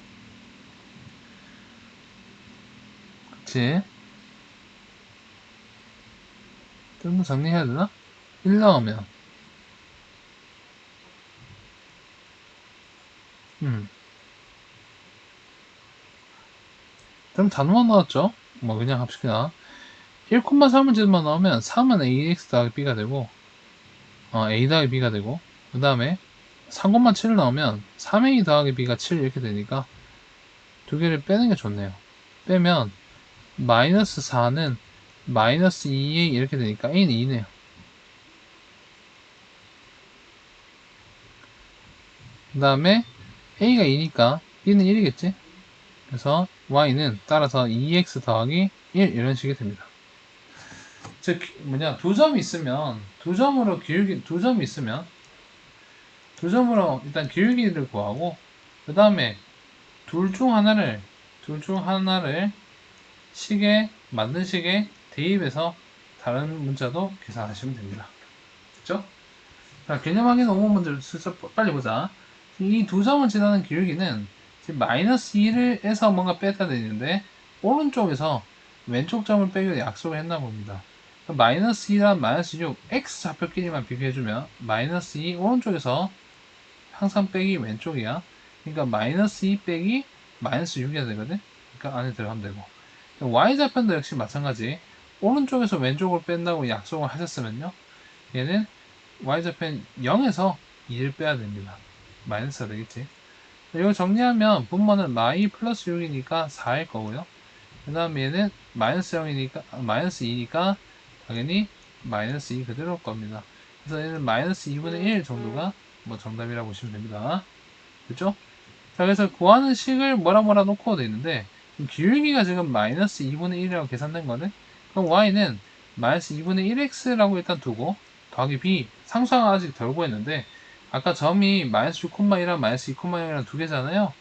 그치? 좀 더 정리해야 되나? 1 나오면 그럼 단어만 나왔죠? 뭐 그냥 합시다. 1,3을 제만 나오면 3은 ax 더하기 b가 되고 a 더하기 b가 되고 그 다음에 3,7을 나오면 3a 더하기 b가 7 이렇게 되니까 두 개를 빼는 게 좋네요. 빼면 마이너스 4는 마이너스 2a 이렇게 되니까 a는 2네요. 그 다음에 a가 2니까 b는 1이겠지? 그래서 y는 따라서 2x 더하기 1 이런 식이 됩니다. 즉 두 점이 있으면 두 점이 있으면 두 점으로 일단 기울기를 구하고 그 다음에 둘 중 하나를 식에 만든 식에 대입해서 다른 문자도 계산하시면 됩니다. 그렇죠? 자, 개념 확인 5번 문제를 슬쩍 빨리 보자. 이 두 점을 지나는 기울기는 지금 마이너스 1에서 뭔가 뺐다 되는데 오른쪽에서 왼쪽 점을 빼기로 약속을 했나 봅니다. 마이너스 2랑 마이너스 6 x 좌표끼리만 비교해주면 마이너스 2 오른쪽에서 항상 빼기 왼쪽이야. 그러니까 마이너스 2 빼기 마이너스 6이야 되거든. 그러니까 안에 들어가면 되고 y 좌표도 역시 마찬가지. 오른쪽에서 왼쪽으로 뺀다고 약속을 하셨으면요, 얘는 y좌표는 0에서 2를 빼야 됩니다. 마이너스가 되겠지. 이거 정리하면 분모는 마이 플러스 6이니까 4일 거고요. 그 다음 얘는 마이너스 0이니까 마이너스 2니까 당연히 마이너스 2 그대로일 겁니다. 그래서 얘는 마이너스 2분의 1 정도가 뭐 정답이라고 보시면 됩니다. 그죠? 자, 그래서 구하는 식을 뭐라 놓고 돼 있는데 기울기가 지금 마이너스 2분의 1이라고 계산된 거는, 그럼 y는 마이너스 2분의 1x라고 일단 두고 더하기 b, 상수항 아직 덜 구했는데 아까 점이 마이너스 6,1이랑 마이너스 2,0이랑 두 개잖아요.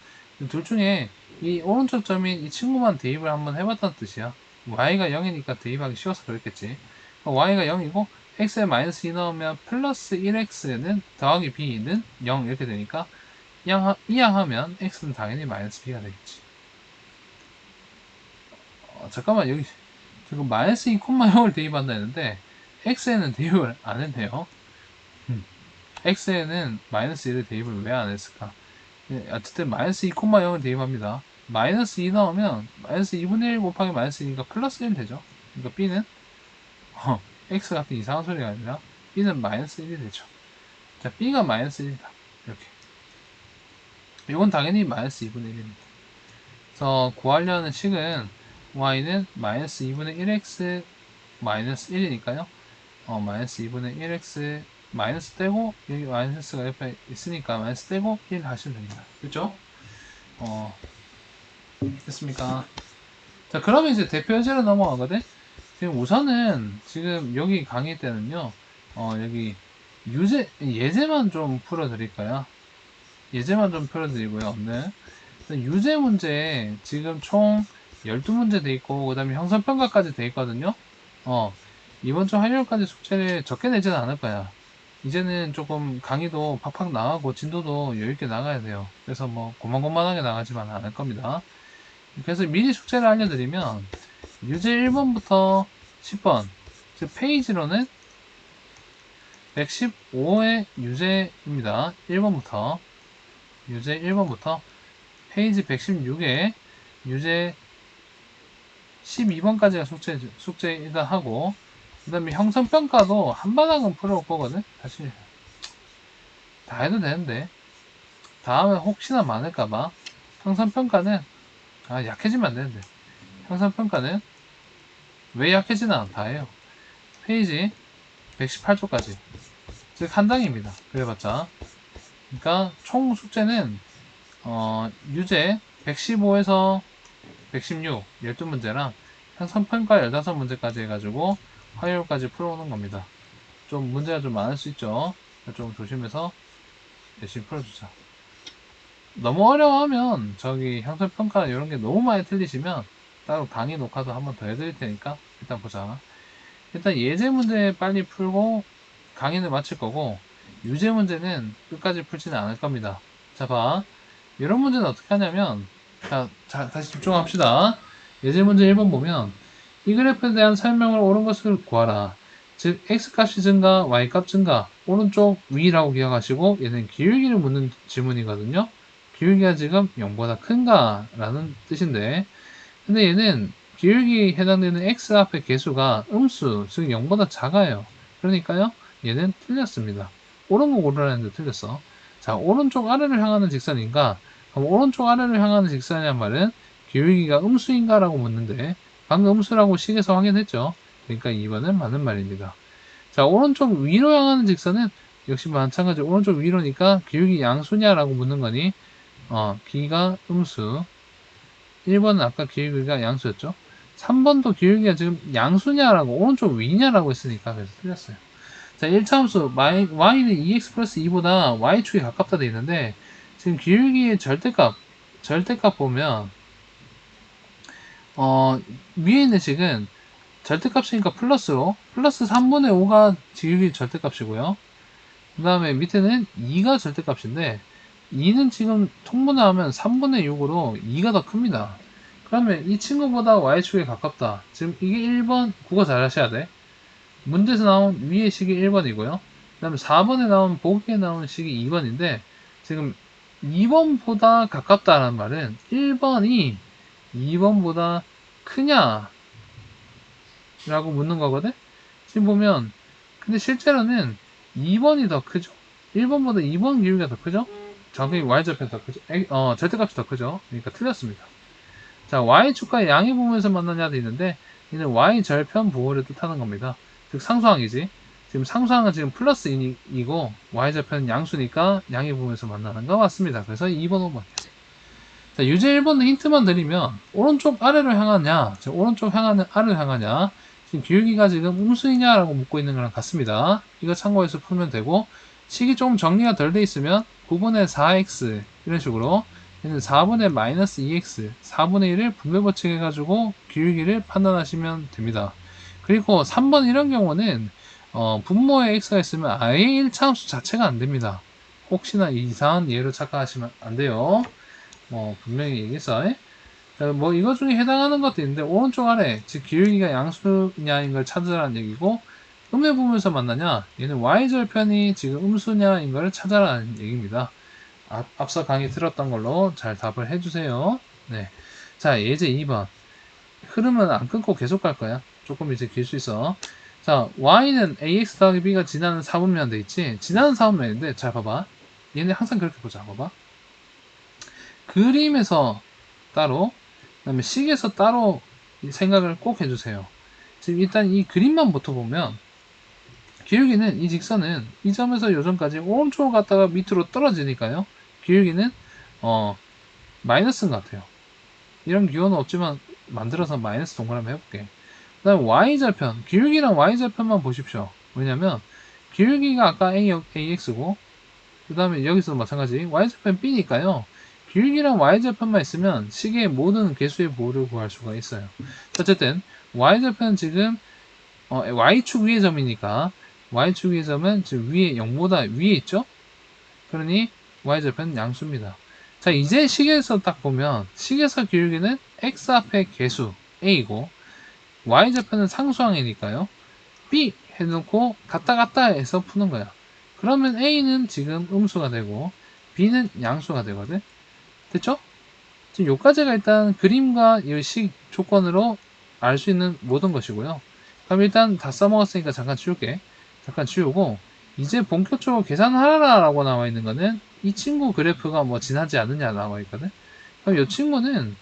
둘 중에 이 오른쪽 점인 이 친구만 대입을 한번 해봤다는 뜻이야. y가 0이니까 대입하기 쉬워서 그랬겠지. y가 0이고 x에 마이너스 2 넣으면 플러스 1x는 더하기 b는 0 이렇게 되니까 이항하면 x는 당연히 마이너스 b가 되겠지. 잠깐만, 여기 지금 마이너스 2,0을 대입한다 했는데 x에는 대입을 안 했네요. x에는 마이너스 1을 대입을 왜 안 했을까? 어쨌든 마이너스 2,0을 대입합니다. 마이너스 2 나오면 마이너스 2분의 1 곱하기 마이너스 2니까 플러스 1 되죠. 그러니까 b는 x 같은 이상한 소리가 아니라 b는 마이너스 1이 되죠. 자, b가 마이너스 1이다. 이렇게. 이건 당연히 마이너스 2분의 1입니다. 그래서 구하려는 식은 y는 마이너스 2분의 1x 마이너스 1이니까요. 마이너스 2분의 1x 마이너스 떼고 여기 마이너스가 옆에 있으니까 마이너스 떼고 1 하시면 됩니다. 그렇죠? 됐습니까? 자, 그러면 이제 대표 예제로 넘어가거든. 지금 우선은 지금 여기 강의 때는요, 여기 예제만 좀 풀어드릴까요? 예제만 좀 풀어드리고요. 네. 유제 문제 지금 총 12문제 돼 있고 그 다음에 형성평가까지 돼 있거든요. 이번 주 화요일까지 숙제를 적게 내지는 않을 거야. 이제는 조금 강의도 팍팍 나가고 진도도 여유있게 나가야 돼요. 그래서 뭐 고만고만하게 나가지만 않을 겁니다. 그래서 미리 숙제를 알려드리면 유제 1번부터 10번 즉 페이지로는 115의 유제입니다. 1번부터 유제 1번부터 페이지 116에 유제 12번까지가 숙제 일단 하고, 그 다음에 형성평가도 한바닥은 풀어올 거거든? 사실 다 해도 되는데 다음에 혹시나 많을까봐 형성평가는 약해지면 안 되는데 형성평가는 왜 약해지나 않다 해요. 페이지 118쪽까지 즉 한 장입니다. 그래봤자 그러니까 총 숙제는 유제 115에서 116 12문제랑 형성평가 15문제까지 해가지고 화요일까지 풀어오는 겁니다. 좀 문제가 좀 많을 수 있죠. 좀 조심해서 열심히 풀어주자. 너무 어려워하면 저기 형성평가 이런 게 너무 많이 틀리시면 따로 강의 녹화도 한번 더 해드릴 테니까 일단 보자. 일단 예제 문제 빨리 풀고 강의는 마칠 거고 유제 문제는 끝까지 풀지는 않을 겁니다. 자 봐. 이런 문제는 어떻게 하냐면 자 다시 집중합시다. 예제 문제 1번 보면 이 그래프에 대한 설명을 옳은 것을 구하라. 즉 x값이 증가, y값 증가 오른쪽 위라고 기억하시고 얘는 기울기를 묻는 질문이거든요. 기울기가 지금 0보다 큰가 라는 뜻인데 근데 얘는 기울기에 해당되는 x 앞의 개수가 음수 즉 0보다 작아요. 그러니까요 얘는 틀렸습니다. 옳은 거 고르라는데 틀렸어. 자 오른쪽 아래를 향하는 직선인가? 그럼 오른쪽 아래를 향하는 직선이란 말은 기울기가 음수인가 라고 묻는데 방금 음수라고 식에서 확인했죠. 그러니까 2번은 맞는 말입니다. 자 오른쪽 위로 향하는 직선은 역시 마찬가지 오른쪽 위로니까 기울기 양수냐라고 묻는 거니 기가 음수 1번은 아까 기울기가 양수였죠. 3번도 기울기가 지금 양수냐라고 오른쪽 위냐라고 했으니까 그래서 틀렸어요. 자 1차 함수 y는 2x 플러스 2보다 y축에 가깝다 돼 있는데 지금 기울기의 절대값 보면 위에 있는 식은 절대값이니까 플러스로 플러스 3분의 5가 기울기 절대값이고요. 그 다음에 밑에는 2가 절대값인데 2는 지금 통분해하면 3분의 6으로 2가 더 큽니다. 그러면 이 친구보다 y축에 가깝다. 지금 이게 1번 국어 잘 하셔야 돼. 문제에서 나온 위의 식이 1번이고요. 그 다음에 4번에 나온 보기에 나온 식이 2번인데 지금 2번보다 가깝다는 말은 1번이 2번보다 크냐 라고 묻는 거거든. 지금 보면 근데 실제로는 2번이 더 크죠. 1번보다 2번 기울기가 더 크죠. 정확히 y절편 더 크죠. 절대값이 더 크죠. 그러니까 틀렸습니다. 자, y축과 양의 부분에서 만나냐 돼 있는데 이는 y절편 부호를 뜻하는 겁니다. 즉 상수항이지. 지금 상수항은 지금 플러스 2이고 y절편은 양수니까 양의 부분에서 만나는 거 맞습니다. 그래서 2번, 5번. 자, 유제 1번은 힌트만 드리면 오른쪽 아래로 향하냐, 즉 오른쪽 아래로 향하냐, 지금 기울기가 지금 음수이냐라고 묻고 있는 거랑 같습니다. 이거 참고해서 풀면 되고 식이 좀 정리가 덜 돼 있으면 9분의 4x 이런 식으로 얘는 4분의 마이너스 2x 4분의 1을 분배법칙 해가지고 기울기를 판단하시면 됩니다. 그리고 3번 이런 경우는 분모에 x가 있으면 아예 1차함수 자체가 안 됩니다. 혹시나 이상한 예로 착각하시면 안 돼요. 분명히 얘기했어. 뭐 이거 중에 해당하는 것도 있는데 오른쪽 아래 즉 기울기가 양수냐인 걸 찾으라는 얘기고 음의 부분에서 만나냐 얘는 y절편이 지금 음수냐인 걸 찾아라는 얘기입니다. 앞서 강의 들었던 걸로 잘 답을 해주세요. 네. 자 예제 2번 흐름은 안 끊고 계속 갈 거야. 조금 이제 길 수 있어. 자 y는 ax 더하기 b가 지나는 4분면 돼 있지. 지나는 4분면인데 잘 봐봐. 얘네 항상 그렇게 보자. 봐봐. 그림에서 따로 그 다음에 식에서 따로 생각을 꼭 해주세요. 지금 일단 이 그림만부터 보면 기울기는 이 직선은 이 점에서 이 점까지 오른쪽으로 갔다가 밑으로 떨어지니까요. 기울기는 마이너스인 것 같아요. 이런 기호는 없지만 만들어서 마이너스 동그라미 해볼게. 그 다음에 y절편 기울기랑 y절편만 보십시오. 왜냐면 기울기가 아까 ax고 그 다음에 여기서도 마찬가지 y절편 b니까요. 기울기랑 y절편만 있으면 식의 모든 개수의 보호를 구할 수가 있어요. 어쨌든 y절편은 지금 y축 위의 점이니까 y축 위의 점은 지금 위에 0보다 위에 있죠. 그러니 y절편은 양수입니다. 자 이제 식에서 딱 보면 식에서 기울기는 x 앞의 개수 a이고 y절편은 상수항이니까요. b 해놓고 갔다 해서 푸는 거야. 그러면 a는 지금 음수가 되고 b는 양수가 되거든. 됐죠? 지금 요까지가 일단 그림과 이 식 조건으로 알 수 있는 모든 것이고요. 그럼 일단 다 써먹었으니까 잠깐 지울게. 잠깐 지우고 이제 본격적으로 계산하라 라고 나와 있는 거는 이 친구 그래프가 뭐 지나지 않느냐 나와 있거든. 그럼 이 친구는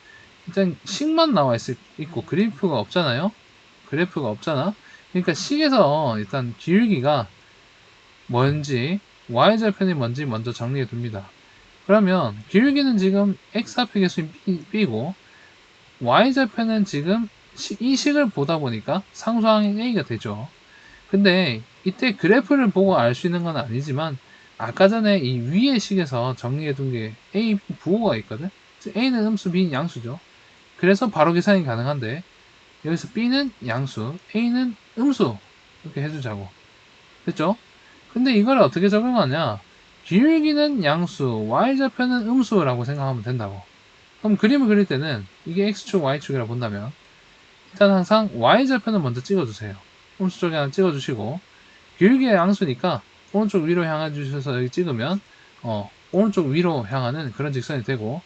일단 식만 나와 있고 그래프가 없잖아요. 그래프가 없잖아. 그러니까 식에서 일단 기울기가 뭔지 y절편이 뭔지 먼저 정리해 둡니다. 그러면 기울기는 지금 x 앞에 계수인 b고 y절편은 지금 이 식을 보다 보니까 상수항인 a가 되죠. 근데 이때 그래프를 보고 알 수 있는 건 아니지만 아까 전에 이 위의 식에서 정리해 둔 게 a, b 부호가 있거든. a는 음수, b는 양수죠. 그래서 바로 계산이 가능한데 여기서 b는 양수, a는 음수 이렇게 해주자고. 됐죠? 근데 이걸 어떻게 적용하냐? 기울기는 양수, y절편은 음수라고 생각하면 된다고. 그럼 그림을 그릴 때는 이게 x축, y축이라고 본다면 일단 항상 y절편을 먼저 찍어주세요. 음수 쪽에 하나 찍어주시고 기울기가 양수니까 오른쪽 위로 향해 주셔서 여기 찍으면 오른쪽 위로 향하는 그런 직선이 되고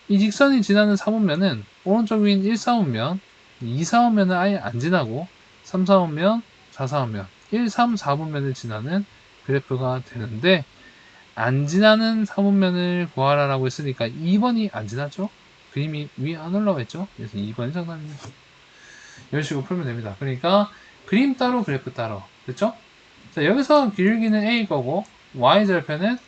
이 직선이 지나는 3원면은 오른쪽 위인 1, 4원면 2, 4원면은 아예 안 지나고 3, 4원면, 4, 4원면 1, 3, 4분면을 지나는 그래프가 되는데 안 지나는 3분면을 구하라라고 했으니까 2번이 안 지났죠? 그림이 위에 안 올라와 있죠? 그래서 2번이 정답입니다. 이런 식으로 풀면 됩니다. 그러니까 그림 따로 그래프 따로 됐죠? 자, 여기서 기울기는 A 거고 Y절편은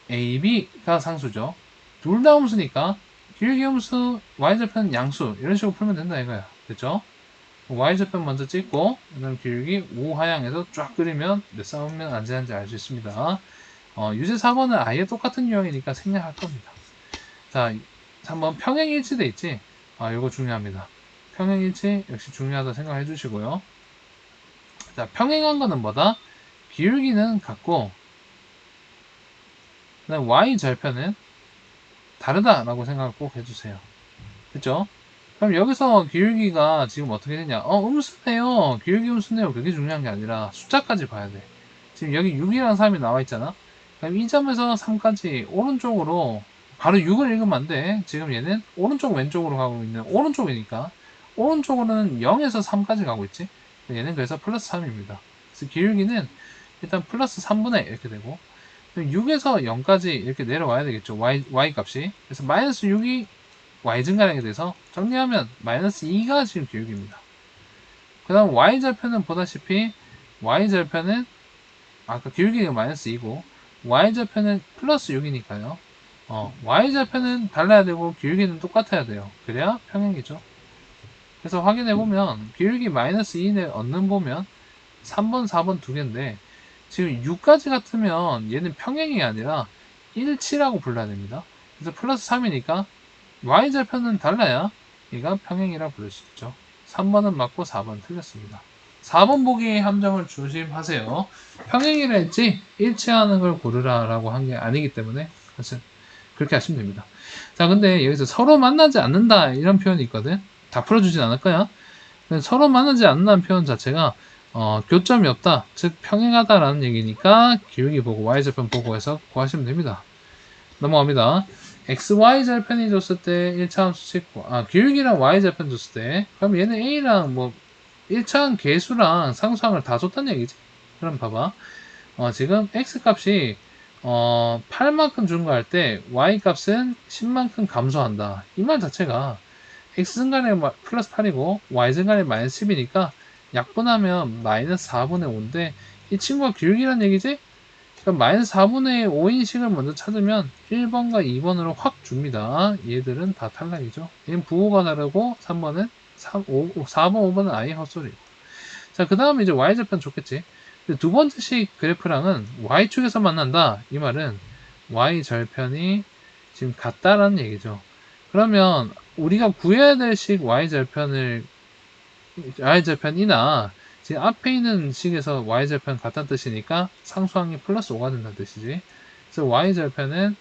AB가 상수죠. 둘 다 음수니까 기울기 음수, Y절편 양수 이런 식으로 풀면 된다 이거야. 됐죠? Y절편 먼저 찍고 그 다음 기울기 우하향에서 쫙 그리면 몇 싸우면 안 지난지 알 수 있습니다. 유제 4번은 아예 똑같은 유형이니까 생략할 겁니다. 자, 3번 평행일치돼 있지? 이거 중요합니다. 평행일치 역시 중요하다 생각해 주시고요. 자, 평행한 거는 뭐다? 기울기는 같고 그다음 Y절편은 다르다라고 생각을 꼭 해주세요. 그쵸? 그럼 여기서 기울기가 지금 어떻게 되냐? 음수네요. 기울기 음수네요. 그게 중요한 게 아니라 숫자까지 봐야 돼. 지금 여기 6이라는 사람이 나와 있잖아. 그럼 이 점에서 3까지 오른쪽으로 바로 6을 읽으면 안 돼. 지금 얘는 오른쪽 왼쪽으로 가고 있는 오른쪽이니까 오른쪽으로는 0에서 3까지 가고 있지. 얘는 그래서 플러스 3입니다. 그래서 기울기는 일단 플러스 3분의 이렇게 되고 6에서 0까지 이렇게 내려와야 되겠죠. y 값이. 그래서 마이너스 6이 y 증가량이 돼서 정리하면 마이너스 2가 지금 기울기입니다. 그 다음 y절편은 보다시피 y절편은 아까 기울기가 마이너스 2고 y절편은 플러스 6이니까요. y절편은 달라야 되고 기울기는 똑같아야 돼요. 그래야 평행이죠. 그래서 확인해보면 기울기 마이너스 2를 얻는 보면 3번, 4번 두 개인데 지금 6까지 같으면 얘는 평행이 아니라 일치라고 불러야 됩니다. 그래서 플러스 3이니까 y절편은 달라야 얘가 평행이라 부를 수 있죠. 3번은 맞고 4번 틀렸습니다. 4번 보기 함정을 조심하세요. 평행이라 했지 일치하는 걸 고르라 라고 한 게 아니기 때문에 그렇게 하시면 됩니다. 자, 근데 여기서 서로 만나지 않는다 이런 표현이 있거든. 다 풀어주진 않을 거야. 서로 만나지 않는다는 표현 자체가 교점이 없다, 즉 평행하다라는 얘기니까 기울기 보고 y절편 보고 해서 구하시면 됩니다. 넘어갑니다. xy절편이 줬을 때 1차함수 찍고 기울기랑 y절편 줬을 때 그럼 얘는 a랑 뭐 1차함 계수랑 상수항을 다 줬다는 얘기지. 그럼 봐봐. 지금 x값이 8만큼 증가할 때 y값은 10만큼 감소한다. 이 말 자체가 x 증가량이 플러스 8이고 y 증가량이 마이너스 10이니까 약분하면 마이너스 4분의 5인데 이 친구가 기울기란 얘기지? 그럼 마이너스 4분의 5인 식을 먼저 찾으면 1번과 2번으로 확 줍니다. 얘들은 다 탈락이죠. 얘는 부호가 다르고 3번은 4번, 5번은 아예 헛소리고. 자, 그 다음에 이제 y절편 좋겠지. 두 번째 식 그래프랑은 y축에서 만난다. 이 말은 y절편이 지금 같다라는 얘기죠. 그러면 우리가 구해야 될 식 y절편이나 지금 앞에 있는 식에서 y절편 같다는 뜻이니까 상수항이 플러스 5가 된다는 뜻이지. 그래서 y절편은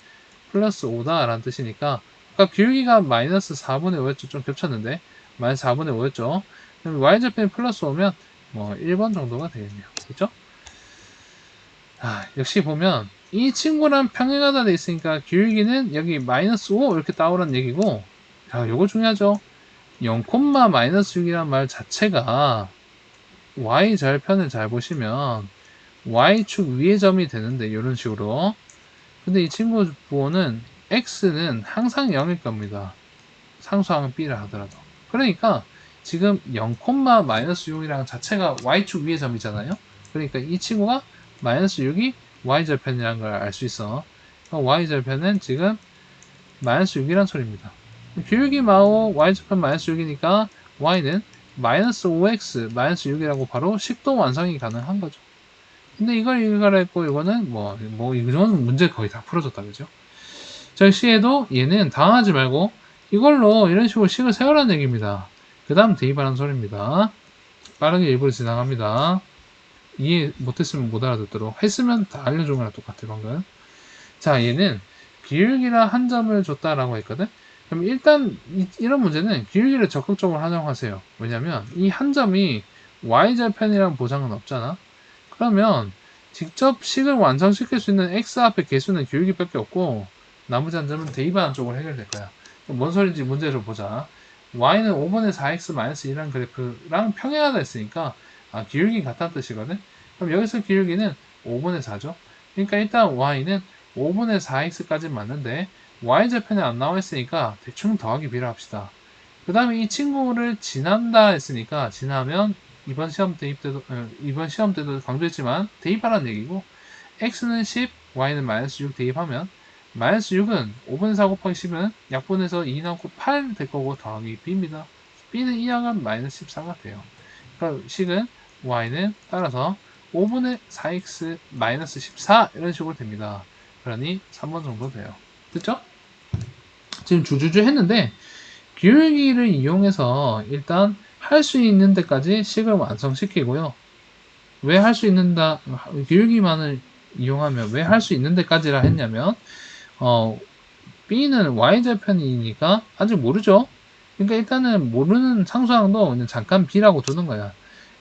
플러스 5다 라는 뜻이니까 아까 기울기가 마이너스 4분의 5였죠. 좀 겹쳤는데 마이너스 4분의 5였죠. 그럼 y절편이 플러스 5면 뭐 1번 정도가 되겠네요. 그렇죠? 역시 보면 이 친구랑 평행하다 돼 있으니까 기울기는 여기 마이너스 5 이렇게 따오라는 얘기고, 자, 요거 중요하죠. 0, -6이란 말 자체가 y절편을 잘 보시면 y축 위의 점이 되는데 이런 식으로. 근데 이 친구 부호는 x는 항상 0일 겁니다. 상수항은 b라 하더라도. 그러니까 지금 0, -6이랑 자체가 y축 위의 점이잖아요. 그러니까 이 친구가 -6이 y절편이라는 걸 알 수 있어. y절편은 지금 -6이란 소리입니다. 기울기 마오 y절편 -6이니까 y는 -5x -6이라고 바로 식도 완성이 가능한 거죠. 근데 이걸 일괄했고 이거는 이거는 문제 거의 다 풀어줬다 그죠? 절시에도 얘는 당하지 말고 이걸로 이런 식으로 식을 세우라는 얘기입니다. 그 다음 대입하는 소리입니다. 빠르게 일부러 지나갑니다. 이해 못했으면 못 알아듣도록 했으면 다 알려준 거랑 똑같아 방금. 자, 얘는 기울기라 한 점을 줬다라고 했거든. 그럼 일단 이런 문제는 기울기를 적극적으로 활용하세요. 왜냐면 이 한 점이 y절편이라는 보장은 없잖아. 그러면 직접 식을 완성시킬 수 있는 x 앞에 개수는 기울기밖에 없고 나머지 한 점은 대입하는 쪽으로 해결될 거야. 뭔 소리인지 문제를 보자. y는 5분의 4x-1이라는 그래프랑 평행하다 했으니까 기울기 같다는 뜻이거든. 그럼 여기서 기울기는 5분의 4죠. 그러니까 일단 y는 5분의 4x까지 맞는데 y절편에 안 나와 있으니까 대충 더하기 b로 합시다. 그 다음에 이 친구를 지난다 했으니까 지나면 이번 시험 때도 강조했지만 대입하라는 얘기고 x는 10, y는 -6 대입하면 -6은 5분의 4 곱하기 10은 약분해서 2 남고 8 될 거고 더하기 b입니다. b는 2항은 -14가 돼요. 그러니까 식은 y는 따라서 5분의 4x -14 이런 식으로 됩니다. 그러니 3번 정도 돼요. 됐죠? 지금 주주주 했는데 기울기를 이용해서 일단 할 수 있는 데까지 식을 완성시키고요. 왜 할 수 있는다, 기울기만을 이용하면 왜 할 수 있는 데까지라 했냐면, B는 Y절편이니까 아직 모르죠? 그러니까 일단은 모르는 상수항도 그냥 잠깐 B라고 두는 거야.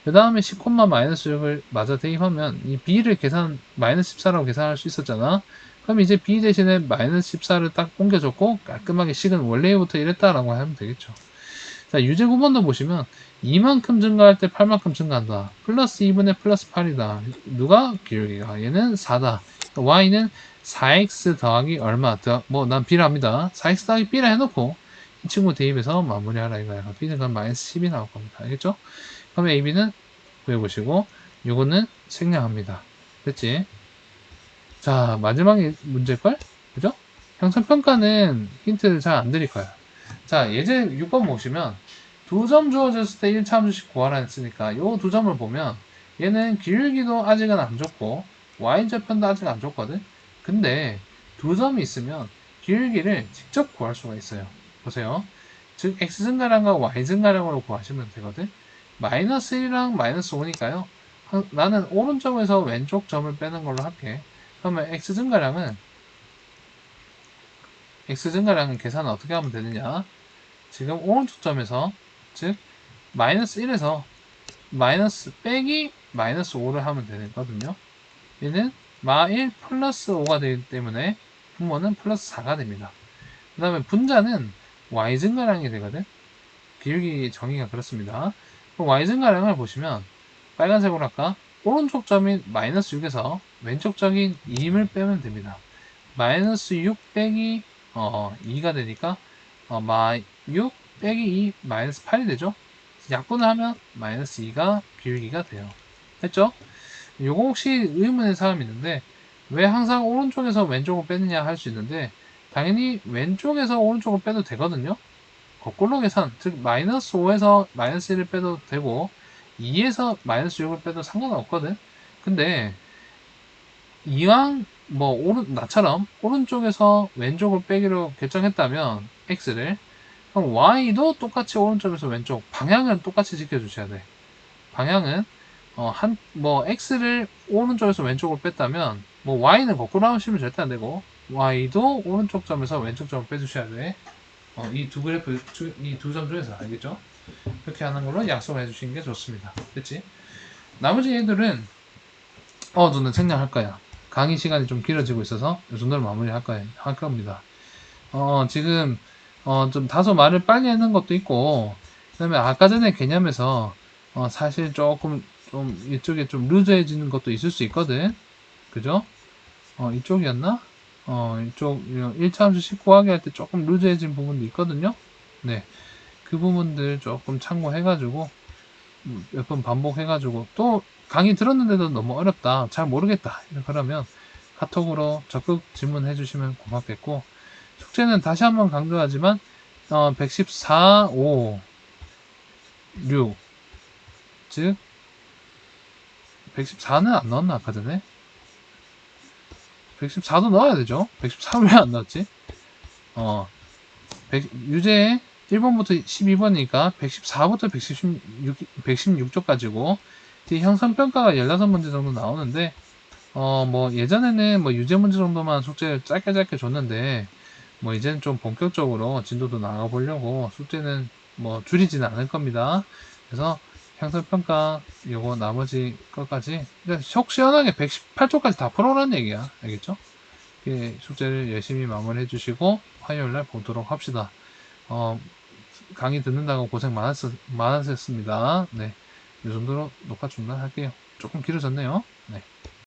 그 다음에 10, -6을 맞아 대입하면 이 B를 -14라고 계산할 수 있었잖아. 그럼 이제 B 대신에 -14를 딱 옮겨줬고 깔끔하게 식은 원래부터 이랬다라고 하면 되겠죠. 자, 유제 9번도 보시면 2만큼 증가할 때 8만큼 증가한다. 플러스 2분의 플러스 8이다. 누가? 기울기가. 얘는 4다. y는 4x 더하기 얼마? 난 b라 합니다. 4x 더하기 b라 해놓고 이 친구 대입해서 마무리하라 이거야. b는 그럼 -10이 나올 겁니다. 알겠죠? 그러면 ab는 구해보시고 요거는 생략합니다. 됐지? 자, 마지막에 문제걸? 그죠? 형성평가는 힌트를 잘 안 드릴 거야. 자, 예제 6번 보시면 두 점 주어졌을 때 1차 함수식 구하라 했으니까 요 두 점을 보면 얘는 기울기도 아직은 안 줬고 y절편도 아직 안 줬거든. 근데 두 점이 있으면 기울기를 직접 구할 수가 있어요. 보세요. 즉 x 증가량과 y 증가량으로 구하시면 되거든. 마이너스 1이랑 마이너스 5니까요. 나는 오른쪽에서 왼쪽 점을 빼는 걸로 할게. 그러면 x 증가량은 계산을 어떻게 하면 되느냐? 지금 오른쪽 점에서 즉 마이너스 1에서 마이너스 빼기 마이너스 5를 하면 되거든요. 얘는 마1 플러스 5가 되기 때문에 분모는 플러스 4가 됩니다. 그 다음에 분자는 y 증가량이 되거든. 기울기 정의가 그렇습니다. y 증가량을 보시면 빨간색으로 할까? 오른쪽 점인 마이너스 6에서 왼쪽 점인 2을 빼면 됩니다. 마이너스 6 빼기 2가 되니까 마6 빼기 2 마이너스 8이 되죠. 약분을 하면 마이너스 2가 기울기가 돼요. 됐죠? 요거 혹시 의문의 사람이 있는데 왜 항상 오른쪽에서 왼쪽을 빼느냐 할 수 있는데 당연히 왼쪽에서 오른쪽을 빼도 되거든요. 거꾸로 계산, 즉 마이너스 5에서 마이너스 1을 빼도 되고 2에서 마이너스 6을 빼도 상관없거든. 근데 이왕 나처럼 오른쪽에서 왼쪽을 빼기로 결정했다면 x를, 그럼 y도 똑같이 오른쪽에서 왼쪽 방향은 똑같이 지켜주셔야 돼. 방향은 x를 오른쪽에서 왼쪽으로 뺐다면 y는 거꾸로 하시면 절대 안 되고 y도 오른쪽 점에서 왼쪽 점을 빼주셔야 돼. 이 두 그래프, 이 두 점 중에서 알겠죠? 그렇게 하는 걸로 약속해 주시는 게 좋습니다. 됐지? 나머지 애들은 저는 생략할 거야. 강의 시간이 좀 길어지고 있어서 이 정도로 마무리할 겁니다. 지금 좀 다소 말을 빨리 하는 것도 있고 그다음에 아까 전에 개념에서 사실 조금 좀 이쪽에 좀 루즈해지는 것도 있을 수 있거든. 그죠? 이쪽이었나? 이쪽 1차 함수 19하기 할 때 조금 루즈해진 부분도 있거든요. 네. 그 부분들 조금 참고해가지고 몇 번 반복해가지고 또 강의 들었는데도 너무 어렵다, 잘 모르겠다, 그러면 카톡으로 적극 질문해 주시면 고맙겠고, 숙제는 다시 한번 강조하지만 114, 5, 6, 즉 114는 안 넣었나 아까 전에? 114도 넣어야 되죠. 114 왜 안 넣었지? 유제 1번부터 12번이니까 114부터 116쪽 가지고 뒤에 형성평가가 16문제 정도 나오는데, 뭐 예전에는 뭐 유제 문제 정도만 숙제를 짧게 짧게 줬는데, 뭐 이제는 좀 본격적으로 진도도 나가 보려고 숙제는 뭐 줄이지는 않을 겁니다. 그래서 형성평가 요거 나머지 것까지 그냥 속 시원하게 118쪽까지 다 풀어오라는 얘기야. 알겠죠? 숙제를 열심히 마무리해 주시고 화요일날 보도록 합시다. 강의 듣는다고 고생 많으셨습니다. 네. 이 정도로 녹화 중단할게요. 조금 길어졌네요. 네.